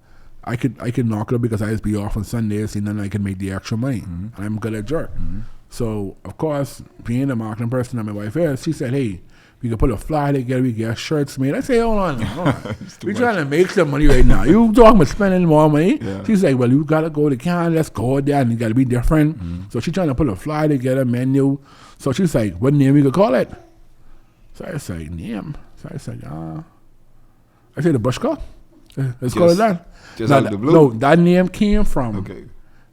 I could knock it up because I just be off on Sundays and then I can make the extra money. And I'm good at jerk. So, of course, being the marketing person that my wife is, she said, hey, we can put a flyer together, we get shirts made. I say, hold on. We're trying to make some money right now. You talking about spending more money? She's like, well, you got to go to Canada, let's go there, and you got to be different. So she's trying to put a flyer together, menu. So she's like, what name we could call it? So I say, name. So I said, I say the Bush Cup. Let's call it that. Just out of the blue? No, that name came from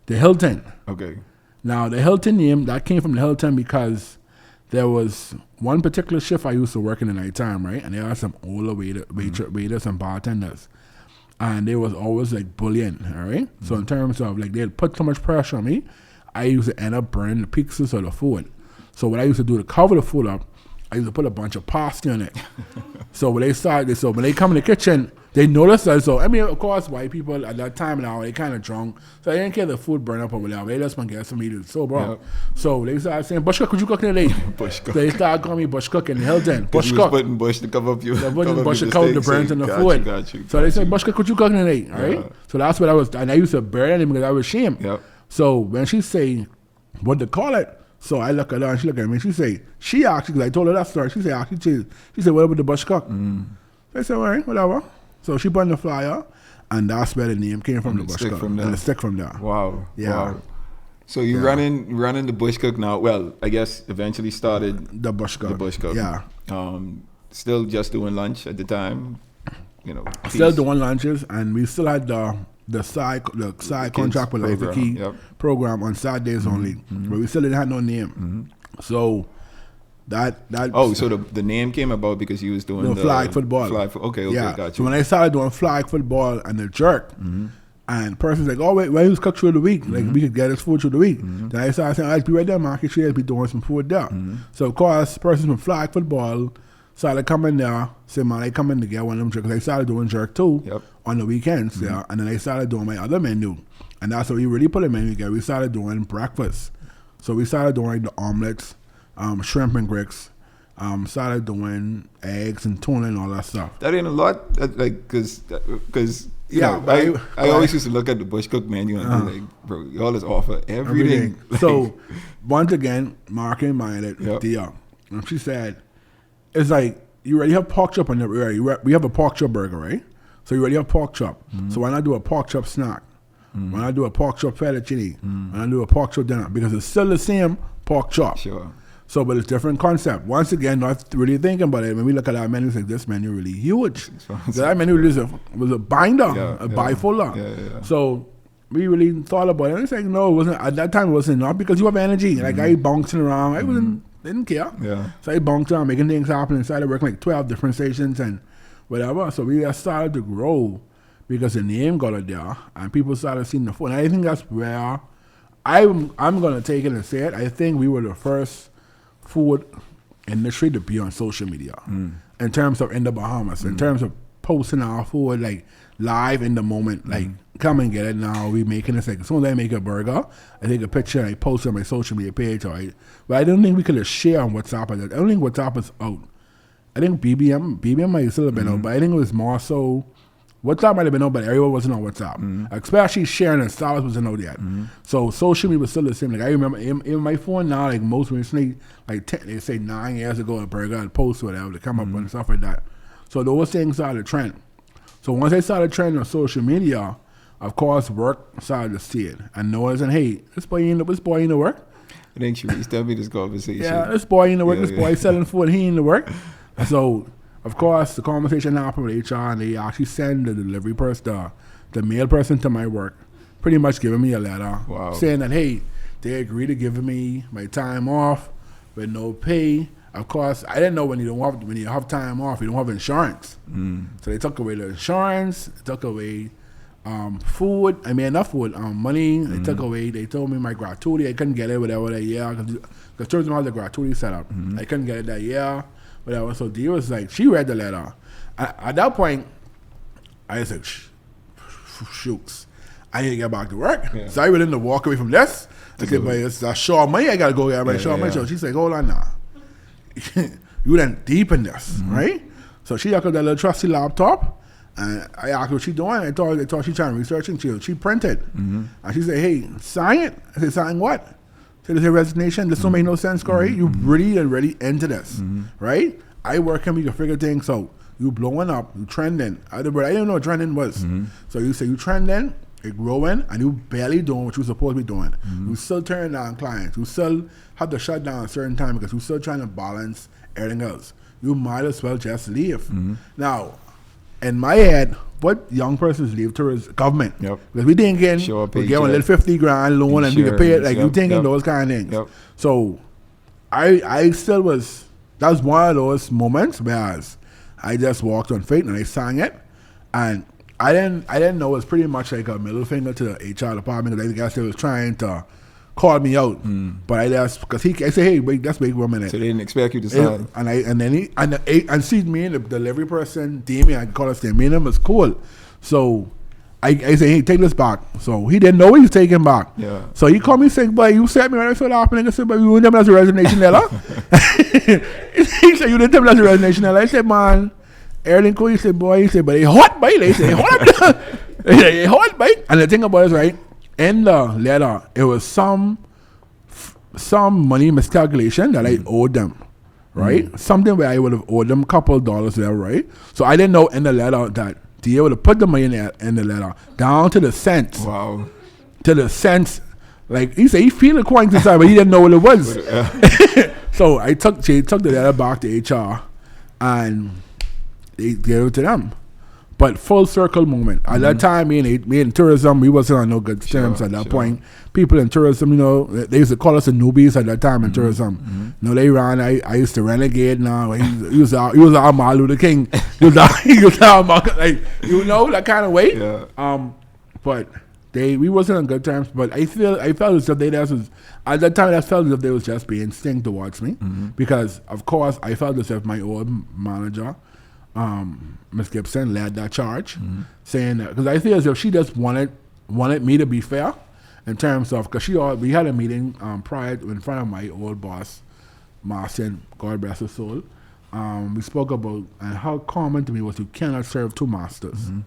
the Hilton. Okay. Now, the Hilton name, that came from the Hilton because there was one particular shift I used to work in the nighttime, right? And there are some older waiters and bartenders. And they was always like bullying, all right? So in terms of like they'd put so much pressure on me, I used to end up burning the pizzas or the food. So what I used to do to cover the food up, I used to put a bunch of pasta in it. So when they come in the kitchen, they notice that. So I mean, of course, white people at that time now, they kind of drunk, so they didn't care the food burn up or whatever. They just want to get some meat sober up. So they started saying, "Bush cook, could you cook today?" Bush cook. So they started calling me Bush cook in Hilton. Bush cook. cook. Putting Bush to cover up your. They're putting Bush to cover the burns in the food. Got you. So they said, "Bush cook, could you cook today?" All right. So that's what I was, and I used to burn him because I was ashamed. So when she say, "What to call it?" So I look at her and she look at me and she say, she actually, because I told her that story, she said, what about the Bush cook? I said, all right, whatever. So she put in the flyer and that's where the name came from, the Bush cook. And the stick from there. Wow. Yeah. Wow. So you running the Bush cook now. Well, I guess eventually started the Bush cook. Yeah. Still just doing lunch at the time, you know. Still doing lunches, and we still had the side contract with the key program on Saturdays only, but we still didn't have no name. So that so the name came about because you was doing the flag football. Okay, got you. So when I started doing flag football and the jerk, and person's like, oh wait, why you cook through the week? Like we could get this food through the week. Then I started saying, I'd be right there, market share, I'd be doing some food there. So of course, persons from flag football started coming there, say, man, I come in to get one of them jerk, because I started doing jerk too on the weekends, and then I started doing my other menu. And that's how we really put a menu together. We started doing breakfast. So we started doing the omelets, shrimp and grits, started doing eggs and tuna and all that stuff. That ain't a lot, because you know, I always used to look at the Bush Cook menu and be like, bro, y'all just offer everything. So once again, marketing minded, and she said, it's like, you already have pork chop on the we have a pork chop burger, right? So you already have pork chop. So why not do a pork chop snack? Why not do a pork chop fettuccine? Why not do a pork chop dinner? Because it's still the same pork chop. Sure. So, but it's different concept. Once again, not really thinking about it. When we look at our menu, it's like, this menu really huge. That menu was a binder, a bifolder. So we really thought about it. And it's like, no, it wasn't. At that time, it wasn't not because you have energy. Like I bouncing around. I didn't care. So I bounced around making things happen and started working like 12 different stations and whatever. So we just started to grow because the name got it there and people started seeing the food. And I think that's where I'm going to take it and say it. I think we were the first food industry to be on social media in terms of in the Bahamas, in terms of posting our food, like live in the moment. Like, come and get it now. We making this. Like, as soon as I make a burger, I take a picture and I post it on my social media page. All right, but I don't think we could have shared on WhatsApp. I don't think WhatsApp is out. I think BBM might still have been out, but I think it was more so. WhatsApp might have been out, but everyone wasn't on WhatsApp. Especially sharing and stars wasn't out yet. So social media was still the same. Like I remember in my phone now, like most recently, like they say 9 years ago, a burger had post or whatever to come up and stuff like that. So those things started to trend. So once they started trending on social media, of course, work started to see it. And no one said, hey, this boy in the work. I think Sharice tell me this conversation. Yeah, this boy in the work, this boy selling food, he in the work. So of course, the conversation happened with HR, and they actually send the delivery person, the mail person to my work, pretty much giving me a letter saying that, hey, they agreed to give me my time off with no pay. Of course, I didn't know when you have time off, you don't have insurance. So they took away the insurance, they took away food. I mean, enough food, money. They told me my gratuity, I couldn't get it whatever that year because tourism has the gratuity set up. I couldn't get it that year. Whatever. So Dee was like, she read the letter. At that point, I was like, shooks, I need to get back to work. Yeah. So I went in to walk away from this. I said, but it's short money, I got to go get my short money. So she's like, hold on now. You done deep in this, right? So she got that little trusty laptop, and I asked her what she doing. I thought she trying to research and she printed. And she said, hey, sign it. I said, sign what? So there's a resignation. This don't make no sense, Corey. You really into this, right? I work and we can figure things out. You blowing up, you trending. I didn't know what trending was. So you say you trending, you growing, and you barely doing what you supposed to be doing. You still turning down clients. You still have to shut down a certain time because you still trying to balance everything else. You might as well just leave. Now, in my head, what young persons leave to is government. Because we thinking we get a little 50 grand loan and we can pay it. Like you thinking those kind of things. So I still was, that was one of those moments where I just walked on faith and I sang it. And I didn't know it was pretty much like a middle finger to the HR department because I guess they was trying to call me out. But I just, because I said, hey, wait, let's wait 1 minute. So they didn't expect you to sign. And see me and the delivery person, Damien, I call us Damien, was cool. So I said, hey, take this back. So he didn't know what he was taking back. So he called me saying, boy, you sent me when I saw it happening. I said, but you didn't tell me that's a resignation letter. He said, you didn't tell me that's a resignation letter. I said, man, everything cool. He said, boy, but they hot, boy. They said, hot. They hot, boy. And the thing about it is, right, in the letter, it was some money miscalculation that I owed them, right? Something where I would have owed them a couple of dollars there, right? So I didn't know in the letter that they would have put the money in the letter down to the cents. Wow. To the cents. Like, he said he feel the coins inside, but he didn't know what it was. So she took the letter back to HR and they gave it to them. But full circle moment. At that time, me in tourism, we wasn't on no good terms at that point. People in tourism, they used to call us the newbies at that time in tourism. They ran. I used to renegade. Now he was our Martin Luther King. He was our like that kind of way. But we wasn't on good terms. But I felt as if at that time I felt as if they was just being sting towards me because of course I felt as if my old manager, Miss Gibson, led that charge, saying that because I feel as if she just wanted me to be fair in terms of because we had a meeting prior in front of my old boss, Martin, God bless his soul. We spoke about and how common to me was you cannot serve two masters. And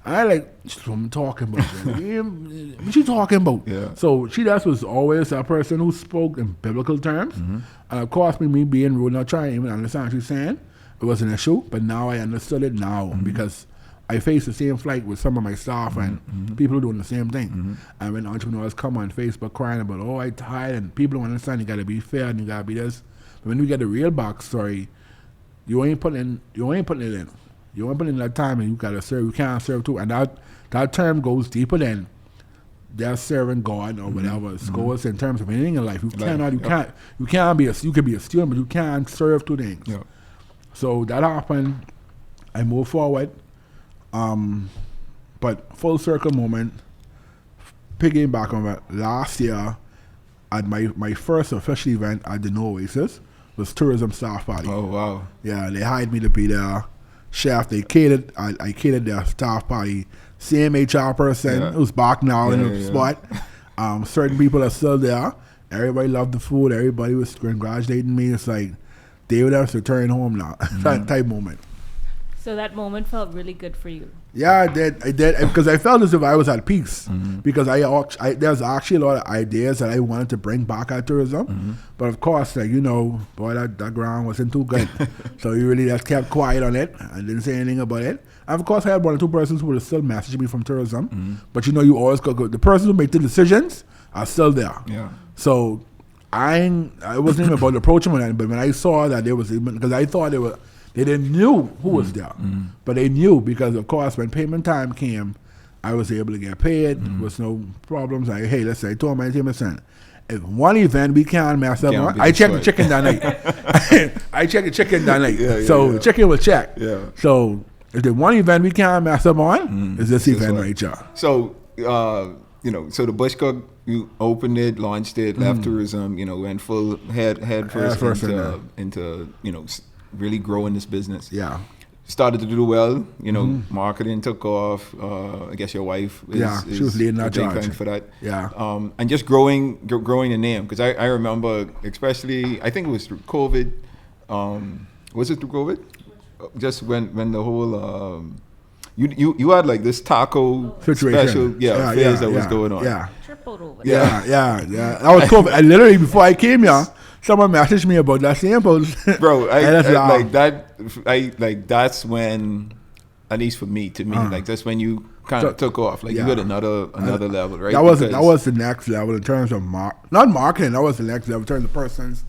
I what I'm talking about. What you talking about? So she just was always a person who spoke in biblical terms, and of course me being rude, not trying to even understand what she's saying. It was an issue, but now I understood it now because I face the same flight with some of my staff and people doing the same thing. And when entrepreneurs come on Facebook crying about, oh, I tired, and people don't understand you got to be fair and you got to be this. But when you get the real backstory, you ain't putting it in. You ain't putting in that time and you got to serve. You can't serve too. And that term goes deeper than just serving God or whatever. It goes in terms of anything in life. You can be a student, but you can't serve two things. So that happened. I moved forward. But full circle moment, picking back on it, last year at my first official event at the Oasis was tourism staff party. Oh, wow. Yeah, they hired me to be there chef. They catered. I catered their staff party. Same HR person who's back now in the spot. Certain people are still there. Everybody loved the food. Everybody was congratulating me. It's like they would have to return home now. That type moment. So that moment felt really good for you. Yeah, I did because I felt as if I was at peace because there's actually a lot of ideas that I wanted to bring back at tourism, but of course, like boy, that ground wasn't too good, so you really just kept quiet on it and didn't say anything about it. And of course, I had one or two persons who would still message me from tourism, but you always go. The persons who make the decisions are still there. Yeah. So I wasn't even about to approach them on that, but when I saw that there was, because I thought they didn't knew who was there, but they knew because, of course, when payment time came, I was able to get paid. There was no problems. Like, hey, let's say, I told my team, listen, if one event we can't mess up on, I check the chicken that night. I check the chicken that night. The chicken was checked. Yeah. So if the one event we can't mess up on, is this event right here. So, so the Bush Cook, you opened it, launched it, left tourism, went full head first into really growing this business. Yeah. Started to do well, marketing took off. I guess your wife is she was leading that charge for that. Yeah. And just growing the name, because I remember, especially, I think it was through COVID. Was it through COVID? Just when the whole you had like this taco situation. special phase that was going on. Yeah. Tripled over. Yeah. That was COVID. I literally, before I came here, someone messaged me about that same post. Bro, that's when, at least for me, like that's when you kind of took off. Like you got another level, right? That was the next level in terms of not marketing. That was the next level in terms of persons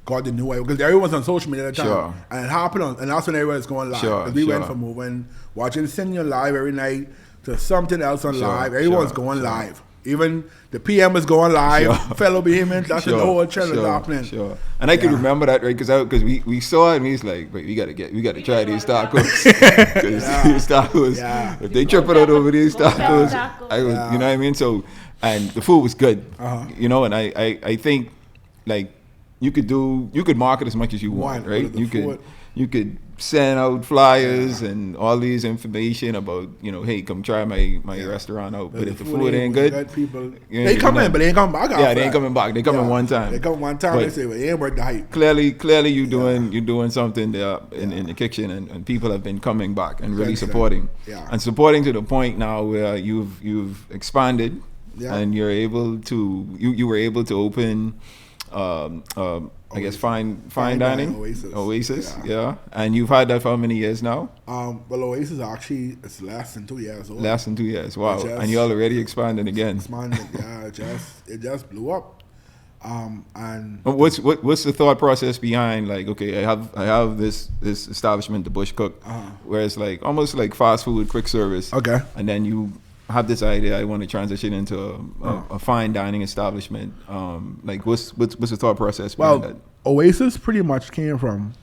got the new way, because everyone's on social media at the time, and it happened and that's when everyone's going live. We went from moving, watching Senior live every night to something else on live. Everyone's going live. Even the PM is going live. Fellow Behemoth, that's the whole trend is happening. Sure. And I can remember that, right? Because we saw it and we was like, but we gotta try these tacos. Because these tacos, if they trip it out over these tacos, you know what I mean? So, and the food was good, and I think like you could market as much as you want, right? You could send out flyers and all these information about, hey, come try my restaurant out. But if the food ain't good, people, they come in, but they ain't coming back. They ain't coming back. They come in one time. They come one time. But they say, well, it ain't worth the hype. Clearly, you're doing something there in the kitchen, and people have been coming back and really supporting. And supporting to the point now where you've expanded, and you're able to you were able to open. I guess fine dining, Oasis, and you've had that for how many years now? Well, Oasis actually it's less than 2 years old. Less than 2 years, wow! And you're already expanding again. It just blew up. And what's the thought process behind, like, okay, I have this establishment, the Bush Cook, where it's like almost like fast food, quick service, and then you have this idea, I want to transition into a fine dining establishment. Like, what's the thought process behind that? Oasis pretty much came from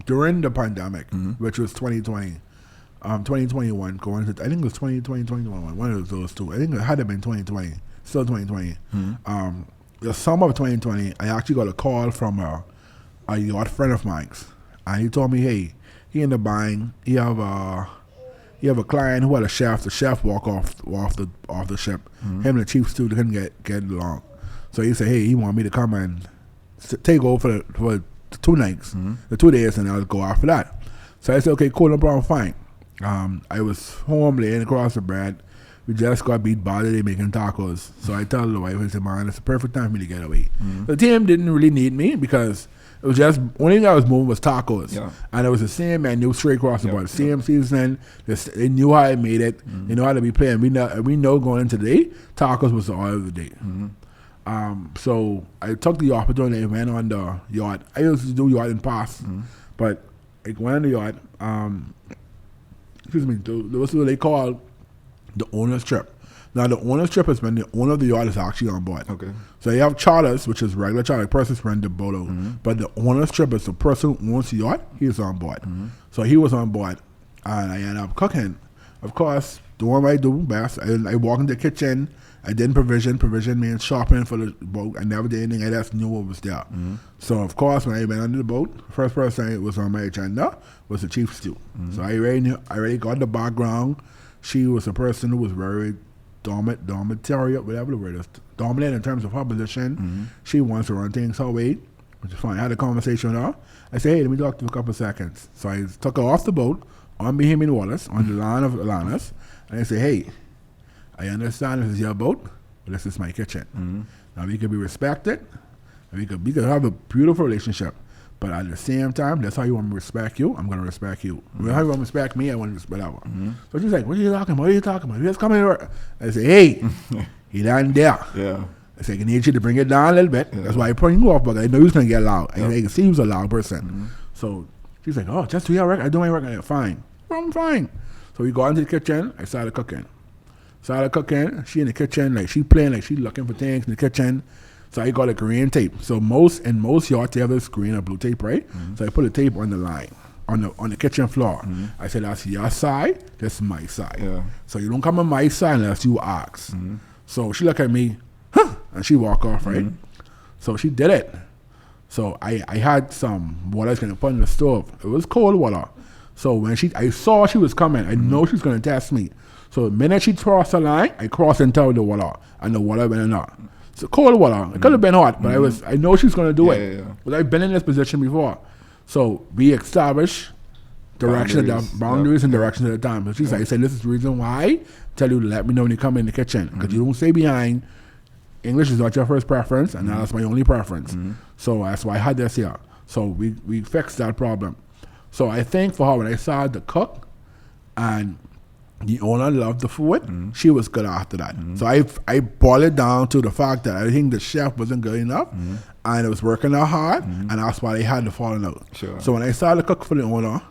during the pandemic, which was 2020, 2021, going to, I think it was 2020, 2021, one of those two. I think it had to have been 2020, still 2020. The summer of 2020, I actually got a call from a yacht friend of mine, and he told me, hey, he ended up buying, you have a client who had a chef. The chef walk off the ship. Him and the chief steward couldn't get along. So he said, "Hey, he want me to come and take over for the 2 nights, the 2 days, and I'll go after that." So I said, "Okay, cool, no problem, fine." I was home laying across the bread. We just got beat badly making tacos. So I tell the wife, I said, "Man, it's the perfect time for me to get away." The team didn't really need me because it was just, only thing I was moving was tacos. And it was the same menu straight across the board. Same seasoning. They knew how I made it. They know how to be playing. We know going into the day, tacos was the order of the day. So I took the opportunity and went on the yacht. I used to do yacht in past, but I went on the yacht. There was what they call the owner's trip. Now, the owner's trip is when the owner of the yacht is actually on board. Okay. So you have charters, which is regular charter, person's rent the boat out. But the owner's trip is the person who owns the yacht, he's on board. So he was on board, and I ended up cooking. Of course, doing what I do best. I walk into the kitchen. I did provision. Provision means shopping for the boat. I never did anything. I just knew what was there. Mm-hmm. So, of course, when I went under the boat, first person it was on my agenda was the chief stew. Mm-hmm. So I already got the background. She was a person who was very dominant, whatever the word is, dominant in terms of her position. Mm-hmm. She wants to run things her way, which is fine. I had a conversation with her. I said, hey, let me talk to you for a couple of seconds. So I took her off the boat on Bahamian waters, on the line of Atlantis, and I said, hey, I understand this is your boat, but this is my kitchen. Mm-hmm. Now we could be respected, and we could have a beautiful relationship, but at the same time, that's how you want me to respect you, I'm going to respect you. Mm-hmm. How you want to respect me, I want to respect her. Mm-hmm. So she's like, what are you talking about? You just come here. I say, hey, he down there. Yeah. I say, I need you to bring it down a little bit. Yeah. That's why I put you off, but I know he's going to get loud. Yep. I can see he was a loud person. Mm-hmm. So she's like, oh, just do your work. I do my work. I said, fine. I'm fine. So we go into the kitchen. I started cooking. She in the kitchen, like she playing, like she looking for things in the kitchen. So I got a green tape. So most yachts they have this green or blue tape, right? Mm-hmm. So I put the tape on the line, on the kitchen floor. Mm-hmm. I said, that's your side, that's my side. Yeah. So you don't come on my side unless you ask. Mm-hmm. So she look at me, and she walk off, right? Mm-hmm. So she did it. So I had some water I was gonna put in the stove. It was cold water. So when I saw she was coming, I know she was gonna test me. So the minute she crossed the line, I crossed into the water, and the water went in her. So cold water. It could have been hot, but I know she's going to do it. Yeah. But I've been in this position before. So we established boundaries and direction at the time. So she's like, I said, this is the reason why. Tell you to let me know when you come in the kitchen. Because you don't stay behind. English is not your first preference, and that's my only preference. Mm-hmm. So that's why I had this here. So we fixed that problem. So I think for her, when I started to cook, and the owner loved the food, she was good after that. So I boiled it down to the fact that I think the chef wasn't good enough, and it was working out hard, and that's why they had to fall out. Sure. So when I started to cook for the owner,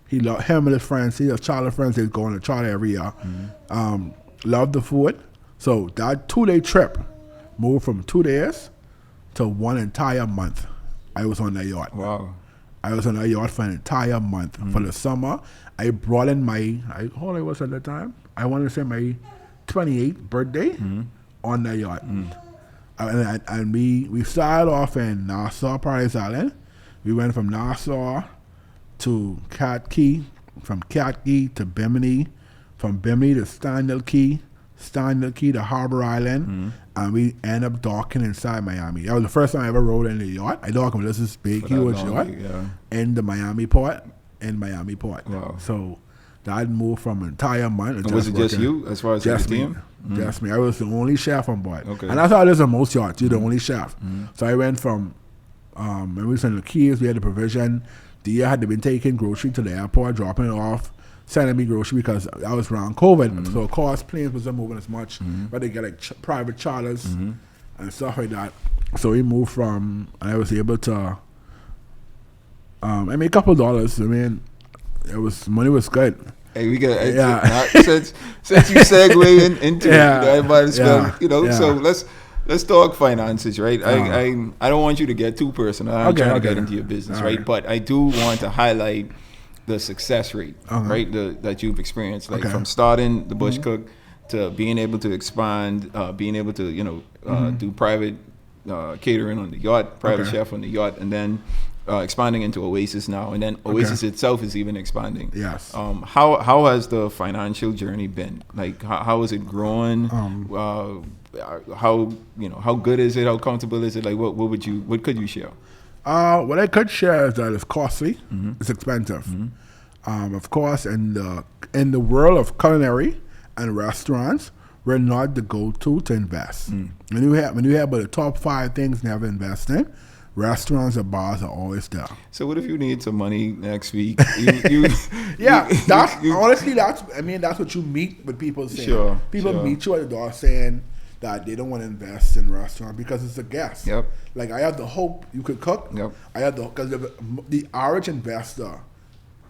him and his friends, he has charter friends, they go on a charter every year, loved the food. So that 2-day trip moved from 2 days to 1 entire month. I was on that yacht. Wow. I was on that yacht for an entire month. For the summer, I brought in how old I was at the time? I want to say my 28th birthday on that yacht. And we started off in Nassau, Paradise Island. We went from Nassau to Cat Key, from Cat Key to Bimini, from Bimini to Stanley Key to Harbor Island, and we end up docking inside Miami. That was the first time I ever rode in the yacht. I docked with this big, huge yacht in the Miami port. Wow. So that moved from an entire month. And was it just you as far as the team? Just me. I was the only chef on board. Okay. And that's how it is on most yachts. You're the only chef. So I went from, when we was in the Keys, we had the provision. The year had to been taking grocery to the airport, dropping it off, sending me grocery because I was around COVID. So of course planes wasn't moving as much, but they get like private charters and stuff like that. So we moved from, and I was able to, I made a couple of dollars. I mean, money was good. Hey, we got since you segue into it, I might as well, so let's talk finances, right? I don't want you to get too personal. I'm trying to get into your business, right? But I do want to highlight the success rate, right? That you've experienced, like from starting the Bush Cook to being able to expand, being able to do private catering on the yacht, private chef on the yacht, and then expanding into Oasis now, and then Oasis itself is even expanding. Yes. How has the financial journey been? Like, how is it growing? How good is it? How comfortable is it? Like, what could you share? What I could share is that it's costly. It's expensive. Of course, in the world of culinary and restaurants, we're not the go-to to invest. When you have about the top 5 things you have to invest in, restaurants and bars are always there. So what if you need some money next week? Honestly, that's what you meet with people saying. Sure, people meet you at the door saying that they don't want to invest in restaurant because it's a guest. Yep. Like, I have the hope you could cook. Yep. Because the average investor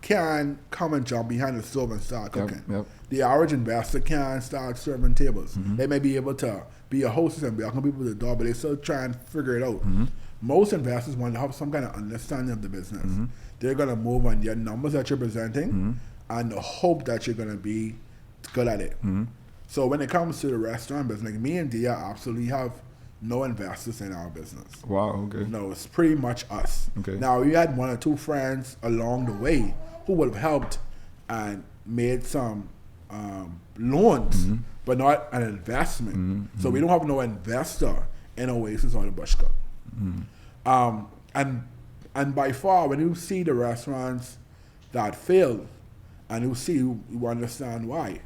can come and jump behind the stove and start cooking. Yep. The average investor can start serving tables. They may be able to be a hostess and welcome people to the door, but they still try and figure it out. Most investors want to have some kind of understanding of the business. They're going to move on your numbers that you're presenting and the hope that you're going to be good at it. So when it comes to the restaurant business, like me and Dia absolutely have no investors in our business. Wow, okay. No, it's pretty much us. Okay. Now, we had one or two friends along the way who would have helped and made some loans, but not an investment. So we don't have no investor in Oasis or the Bush Cook. And by far, when you see the restaurants that failed, and you understand why.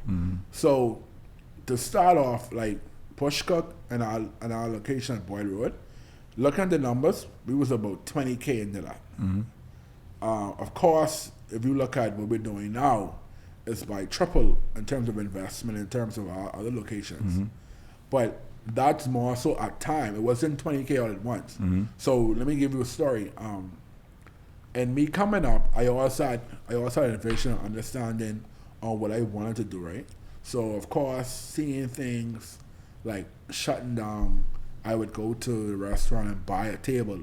So to start off, like Bush Cook and our location at Boyd Road, looking at the numbers, we was about 20K into that. Of course, if you look at what we're doing now, it's by triple in terms of investment, in terms of our other locations. But that's more so at time. It wasn't 20K all at once. So let me give you a story. And me coming up, I also had a vision, understanding on what I wanted to do, right? So of course, seeing things like shutting down, I would go to the restaurant and buy a table,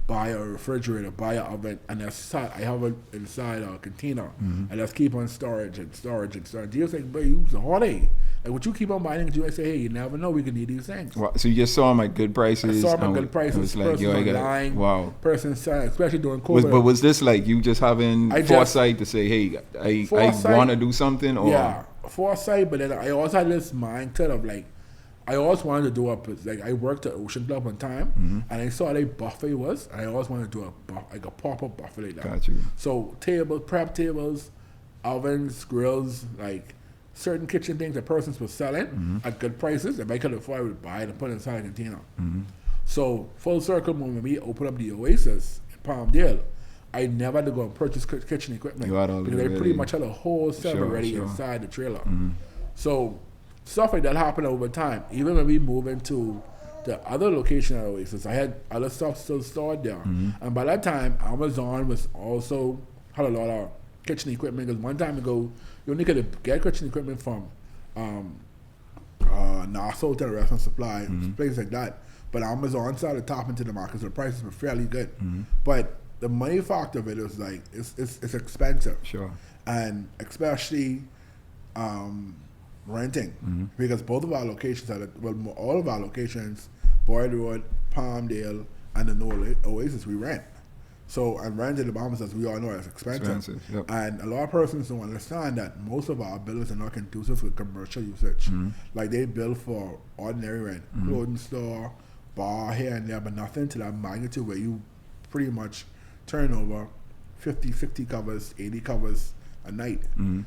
buy a refrigerator, buy an oven, and I have it inside a container, and just keep on storage. He was like, "Bro, you was a holiday. Like, would you keep on buying things?" I say, "Hey, you never know. We could need these things." Wow. So you just saw them at good prices. I saw them at good prices. Like, yo, I got wow. Person selling, especially during COVID. But was this like you just having foresight to say, "Hey, I want to do something"? Or yeah, foresight. But then I also had this mindset of like, I always wanted to do I worked at Ocean Club one time, and I saw how a buffet was. And I always wanted to do a proper buffet like that. Got you. So prep tables, ovens, grills, like certain kitchen things that persons were selling at good prices. If I could afford, I would buy it and put it inside a container. So full circle, when we opened up the Oasis in Palmdale, I never had to go and purchase kitchen equipment because I pretty much had a whole set already inside the trailer. So stuff like that happened over time. Even when we moved into the other location at Oasis, I had other stuff still stored there. And by that time, Amazon was also had a lot of kitchen equipment. Because one time ago, you only could get kitchen equipment from Nassau to the Restaurant Supply, places like that. But Amazon started tapping into the market, so the prices were fairly good. But the money factor of it is like it's expensive. Sure. And especially renting, because both of our locations all of our locations, Boyd Road, Palmdale, and the North Oasis, we rent. So, and rent in the Bahamas, as we all know, is expensive. Yep. And a lot of persons don't understand that most of our buildings are not conducive with commercial usage. Like they build for ordinary rent, clothing store, bar here and there, but nothing to that magnitude where you pretty much turn over 50, 60 covers, 80 covers a night.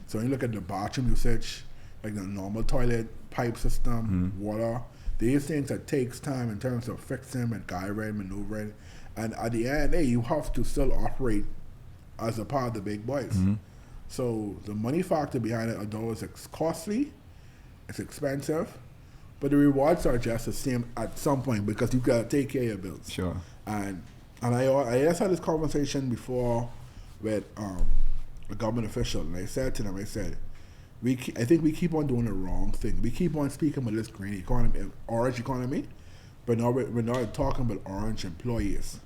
So when you look at the bathroom usage, like the normal toilet, pipe system, water, these things that takes time in terms of fixing and gyrating, maneuvering. And at the end of the day, you have to still operate as a part of the big boys. So the money factor behind it, although it's costly, it's expensive, but the rewards are just the same at some point because you've got to take care of your bills. Sure. And I just had this conversation before with a government official, and I said to them, I think we keep on doing the wrong thing. We keep on speaking about this green economy, orange economy, but we're not talking about orange employees.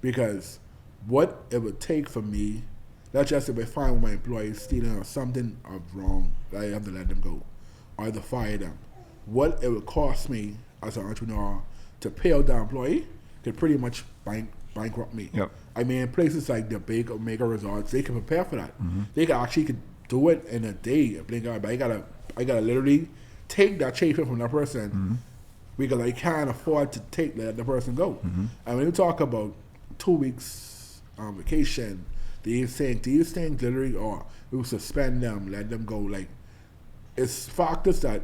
Because what it would take for me, let's just if I find one of my employees stealing or something of wrong, I have to let them go or either fire them. What it would cost me as an entrepreneur to pay out that employee could pretty much bankrupt me. Yep. I mean, places like the Big Omega Resorts, they can prepare for that. They could do it in a day. I gotta literally take that chafing from that person because I can't afford to let the person go. And when you talk about 2 weeks vacation, these things literally, or we will suspend them, let them go. Like, it's factors that,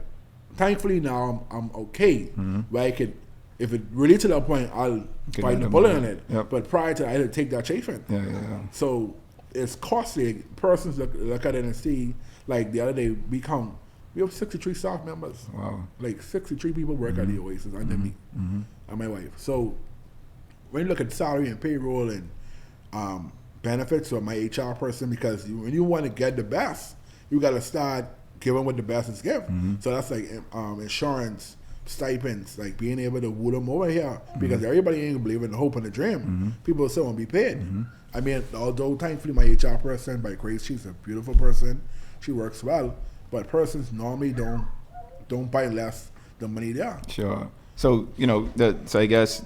thankfully now I'm okay, where I could, if it really to that point, I'll bite the bullet on it. Yep. But prior to that, I had to take that chafing. Yeah. So it's costly. Persons look at it and see, like the other day, we have 63 staff members. Wow. Like 63 people work at the Oasis under me and my wife. So when you look at salary and payroll and benefits of my HR person, because when you want to get the best, you got to start giving what the best is give. So that's like insurance, stipends, like being able to woo them over here, because everybody ain't believe in the hope and the dream. People still won't be paid. I mean, although thankfully my HR person, by grace, she's a beautiful person, she works well. but persons normally don't buy less the money there. Sure. So so I guess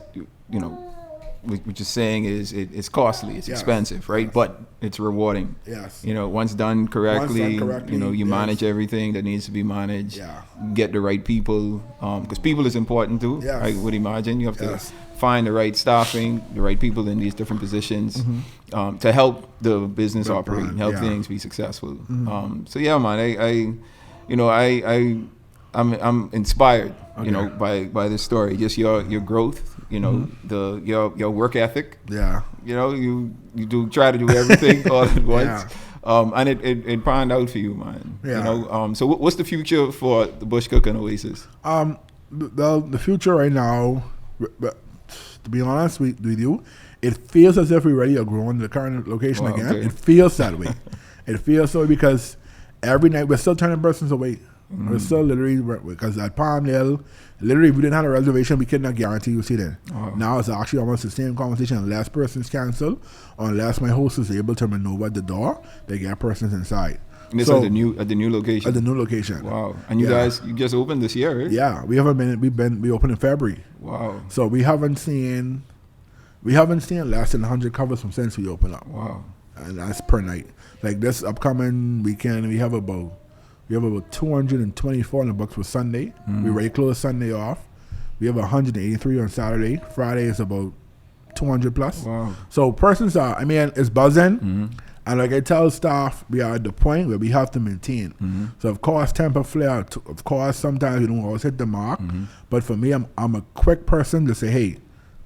what you're saying is it's costly, it's expensive, right? Yes. But it's rewarding. Yes. Once done correctly, you manage yes. everything that needs to be managed. Yeah. Get the right people, because people is important too. Yes. I would imagine you have to Yes. find the right staffing, the right people in these different positions to help the business The operate, brand, help yeah. things be successful. So yeah, man, I'm inspired, by this story. Just your growth, your work ethic. Yeah. You try to do everything all at once. And it panned out for you, man. Yeah. So what's the future for the Bush Cook and Oasis? The future right now, to be honest with you, it feels as if we're ready to grow in the current location again. Okay. It feels that way. It feels so because every night we're still turning persons away. We're still literally, because at Palmdale, literally, if we didn't have a reservation, we could not guarantee you see there. Now it's actually almost the same conversation. Unless persons cancel, unless my host is able to maneuver at the door, they get persons inside. And this is at the new location. At the new location. Wow. And you guys, you just opened this year, right? Yeah, we opened in February. Wow. So we haven't seen less than 100 covers from since we opened up. Wow. And that's per night. Like this upcoming weekend, we have about 224 in the books for Sunday. We already closed Sunday off. We have 183 on Saturday. Friday is about 200 plus. Wow. So persons it's buzzing. And like I tell staff, we are at the point where we have to maintain. So of course, temper flare. Of course, sometimes we don't always hit the mark. But for me, I'm a quick person to say, hey,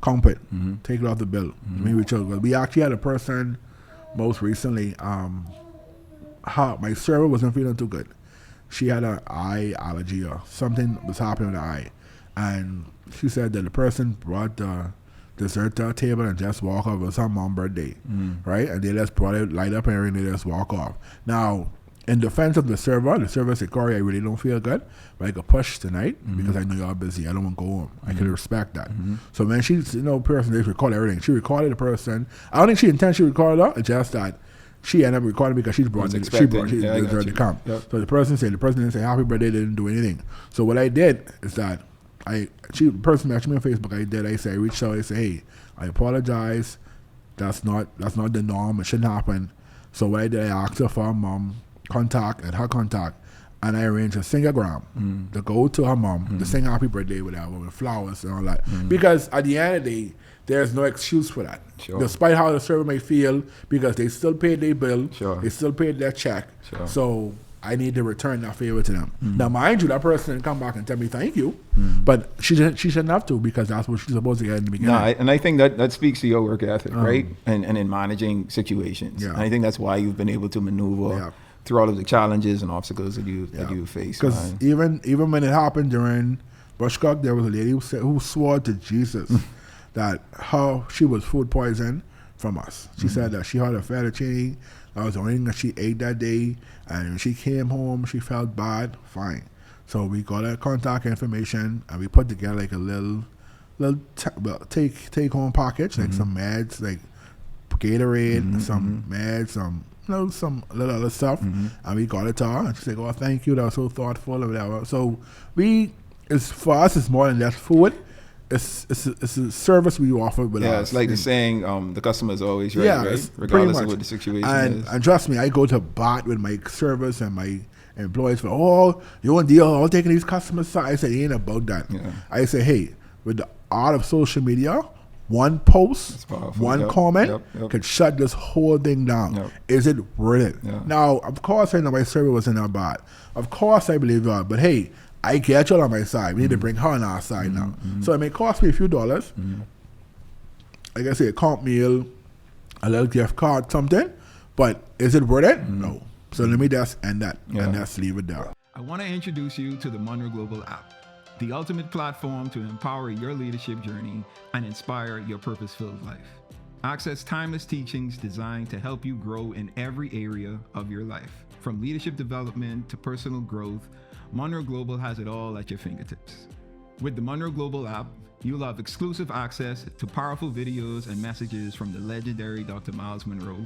comp it, take it off the bill. We actually had a person most recently. My server wasn't feeling too good. She had an eye allergy or something was happening with the eye, and she said that the person brought the dessert to our table and just walk off. It was her mom's birthday, right? And they just brought it, light up and everything, they just walk off. Now, in defense of the server said, Corey, I really don't feel good, but I could push tonight because I know y'all busy. I don't want to go home. I can respect that. So when she, person, they record everything. She recorded the person. I don't think she intentionally recorded her. It's just that she ended up recording because she brought the dessert to come. Yep. So the person didn't say happy birthday, they didn't do anything. So what I did is that the person messaged me on Facebook. I reached out. I said, hey, I apologize. That's not the norm. It shouldn't happen. So what I did, I asked her for her mom contact and her contact, and I arranged a singagram to go to her mom to sing happy birthday with flowers and all that. Because at the end of the day, there's no excuse for that. Sure. Despite how the server may feel, because they still paid their bill, Sure. they still paid their check. Sure. So I need to return that favor to them. Now, mind you, that person didn't come back and tell me thank you, but she shouldn't have to, because that's what she's supposed to get in the beginning. No, and I think that speaks to your work ethic, right? And in managing situations. Yeah. And I think that's why you've been able to maneuver through all of the challenges and obstacles that you face. Because even when it happened during Bushcock, there was a lady who swore to Jesus that she was food poisoned from us. She said that she had a fettuccine. That was the only thing that she ate that day. And when she came home, she felt bad. Fine. So we got her contact information, and we put together like a little take home package, like some meds, like Gatorade, some meds, some little other stuff, and we got it to her. And she said, "Oh, thank you. That was so thoughtful," or whatever. So for us, it's more than just food. It's a service we offer. It's like the saying, the customer is always right, right? Regardless of what the situation is. And trust me, I go to bat with my service and my employees for, you want deal, all taking these customers side. I said, it ain't about that. Yeah. I say, hey, with the art of social media, one post, one comment could shut this whole thing down. Is it worth it? Yeah. Now, of course, I know my service wasn't that bad. Of course, I believe that. But hey, I get you on my side. We need to bring her on our side now. So it may cost me a few dollars. Like I say, a comp meal, a little gift card, something. But is it worth it? No. So let me just end that and just leave it there. I want to introduce you to the Monroe Global app, the ultimate platform to empower your leadership journey and inspire your purpose-filled life. Access timeless teachings designed to help you grow in every area of your life. From leadership development to personal growth, Monroe Global has it all at your fingertips. With the Monroe Global app, you'll have exclusive access to powerful videos and messages from the legendary Dr. Myles Monroe,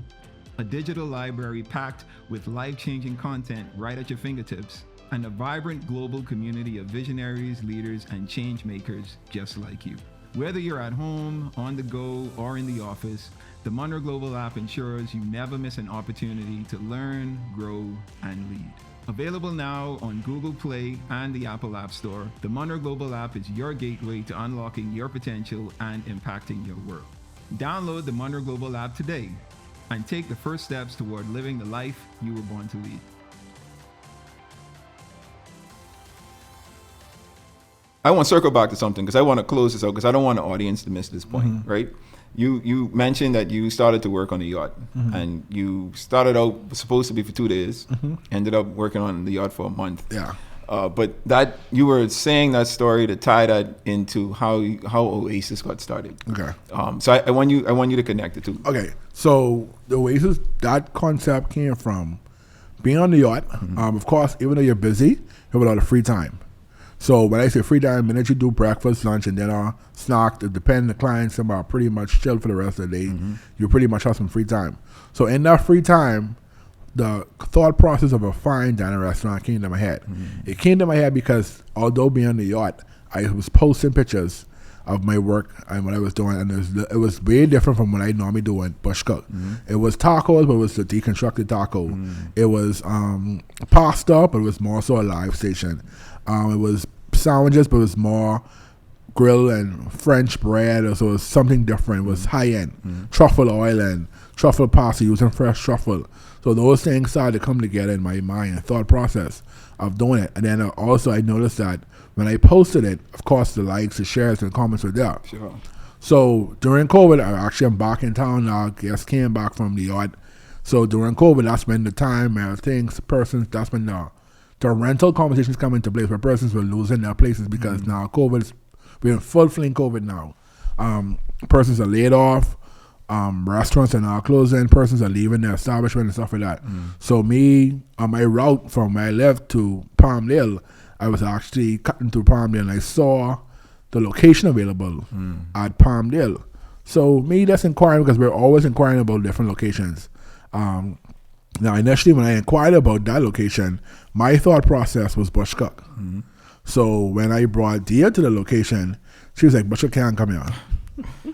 a digital library packed with life-changing content right at your fingertips, and a vibrant global community of visionaries, leaders, and change makers just like you. Whether you're at home, on the go, or in the office, the Monroe Global app ensures you never miss an opportunity to learn, grow, and lead. Available now on Google Play and the Apple App Store, the Monroe Global app is your gateway to unlocking your potential and impacting your world. Download the Monroe Global app today and take the first steps toward living the life you were born to lead. I want to circle back to something because I want to close this out because I don't want the audience to miss this point, right? You mentioned that you started to work on a yacht and you started out supposed to be for 2 days, ended up working on the yacht for a month. Yeah. But that you were saying that story to tie that into how Oasis got started. Okay. So I want you to connect the two. Okay. So the Oasis, that concept came from being on the yacht. Of course, even though you're busy, you have a lot of free time. So when I say free time, minute you do breakfast, lunch, and dinner, snack, it depends. The clients are pretty much chill for the rest of the day. You pretty much have some free time. So in that free time, the thought process of a fine dining restaurant came to my head. It came to my head because although being on the yacht, I was posting pictures of my work and what I was doing, and it was very different from what I normally do in bush cook. It was tacos, but it was the deconstructed taco. It was pasta, but it was more so a live station. It was sandwiches, but it was more grill and French bread, so it was something different. It was high-end. Truffle oil and truffle pasta using fresh truffle. So those things started to come together in my mind and thought process of doing it. And then also I noticed that when I posted it, of course, the likes, the shares, and comments were there. Sure. So during COVID, I'm back in town now. Just came back from the yacht. So during COVID, that's when the time, that's when the rental conversations come into place where persons were losing their places because now we're in full fling COVID now. Persons are laid off. Restaurants are now closing. Persons are leaving their establishment and stuff like that. So me, on my route from where I lived to Palmdale, I was actually cutting through Palmdale and I saw the location available at Palmdale. So me, that's inquiring because we're always inquiring about different locations. Now, initially, when I inquired about that location, my thought process was bush cook. So when I brought Dia to the location, she was like, "Bush cook can't come here."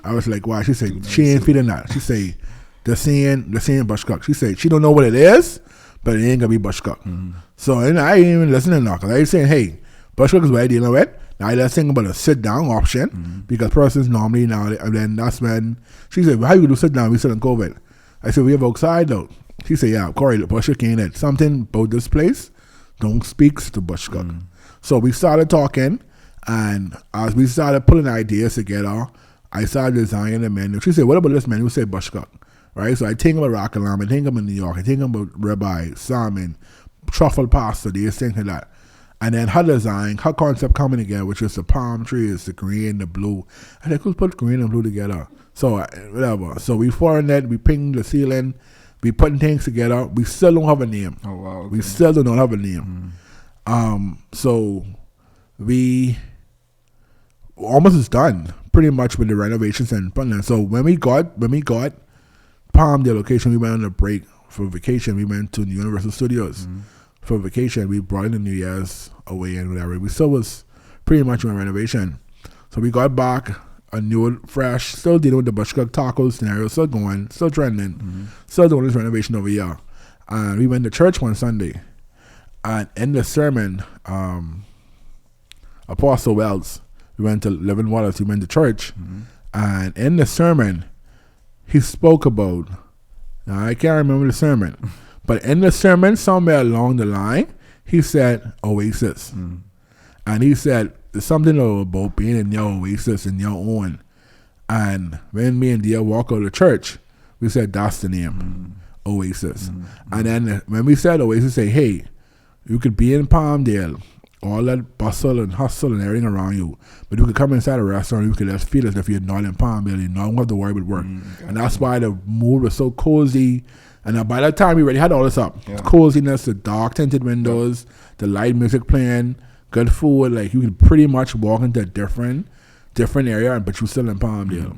I was like, "Why?" She said, "She ain't feeling that." She said, "They're saying bush cook." She said, "She don't know what it is, but it ain't gonna be bush cook." So and I ain't even listening now because I was saying, "Hey, bush cook is what I dealing with." Now let's think about a sit down option because persons normally now, and then that's when she said, "Well, how you gonna do sit down? We still in COVID." I said, "We have outside though." She said, "Yeah, Corey, the bush cook ain't it. Something about this place don't speaks to bush cook." So we started talking, and as we started putting ideas together, I started designing a menu. She said, "What about this menu?" We said bush cook, right? So I think about rock lamb, I think about New York, I think about ribeye, salmon, truffle pasta, these things like that. And then her design, her concept coming together, which is the palm trees, the green, the blue. I think let's put green and blue together. So whatever. So we formed that, we pinged the ceiling, we putting things together. We still don't have a name. Oh wow. Okay. We still don't have a name. So we almost is done pretty much with the renovations and putting. So when we got Palmdale location, we went on a break for vacation. We went to the Universal Studios for vacation. We brought in the New Year's away and whatever. We still was pretty much on renovation. So we got back a new, fresh, still dealing with the bush cook taco scenario, still going, still trending, still doing this renovation over here. And we went to church one Sunday. And in the sermon, Apostle Wells, we went to Living Waters, we went to church. And in the sermon, he spoke about, now I can't remember the sermon, but in the sermon, somewhere along the line, he said Oasis. And he said, there's something about being in your oasis, in your own. And when me and Dia walk out of the church, we said, that's the name, Oasis. And then when we said Oasis, say, hey, you could be in Palmdale, all that bustle and hustle and everything around you, but you could come inside a restaurant, you could just feel as if you're not in Palmdale, you don't have to worry about work. And that's why the mood was so cozy. And by that time, we already had all this up. The coziness, the dark tinted windows, the light music playing, good food. Like you could pretty much walk into a different different area, but you still in Palmdale.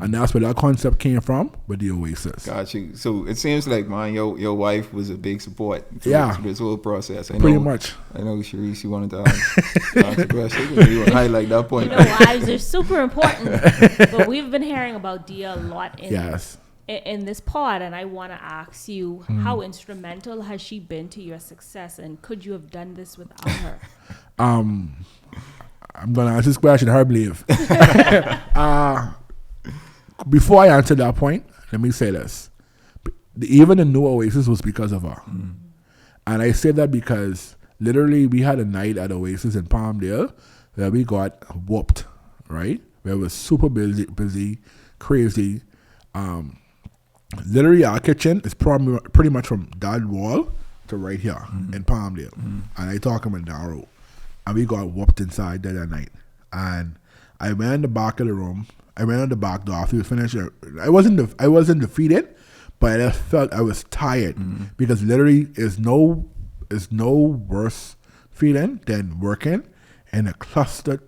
And that's where that concept came from with the Oasis. Gotcha. So it seems like, man, your wife was a big support through this whole process. Pretty much. I know, Sharice, you wanted to ask a question. You want to highlight that point. Wives are super important. But we've been hearing about Dia a lot in this pod, and I want to ask you, how instrumental has she been to your success, and could you have done this without her? I'm going to answer this question, I believe. Before I answer that point, let me say this. Even the new Oasis was because of her. And I say that because literally we had a night at Oasis in Palmdale where we got whooped, right? Where it was super busy, crazy. Literally our kitchen is pretty much from that wall to right here in Palmdale. And I talk about narrow. And we got whooped inside there that night. And I went in the back of the room. I went on the back door after we finished. I wasn't defeated, but I felt I was tired because literally is no worse feeling than working in a clustered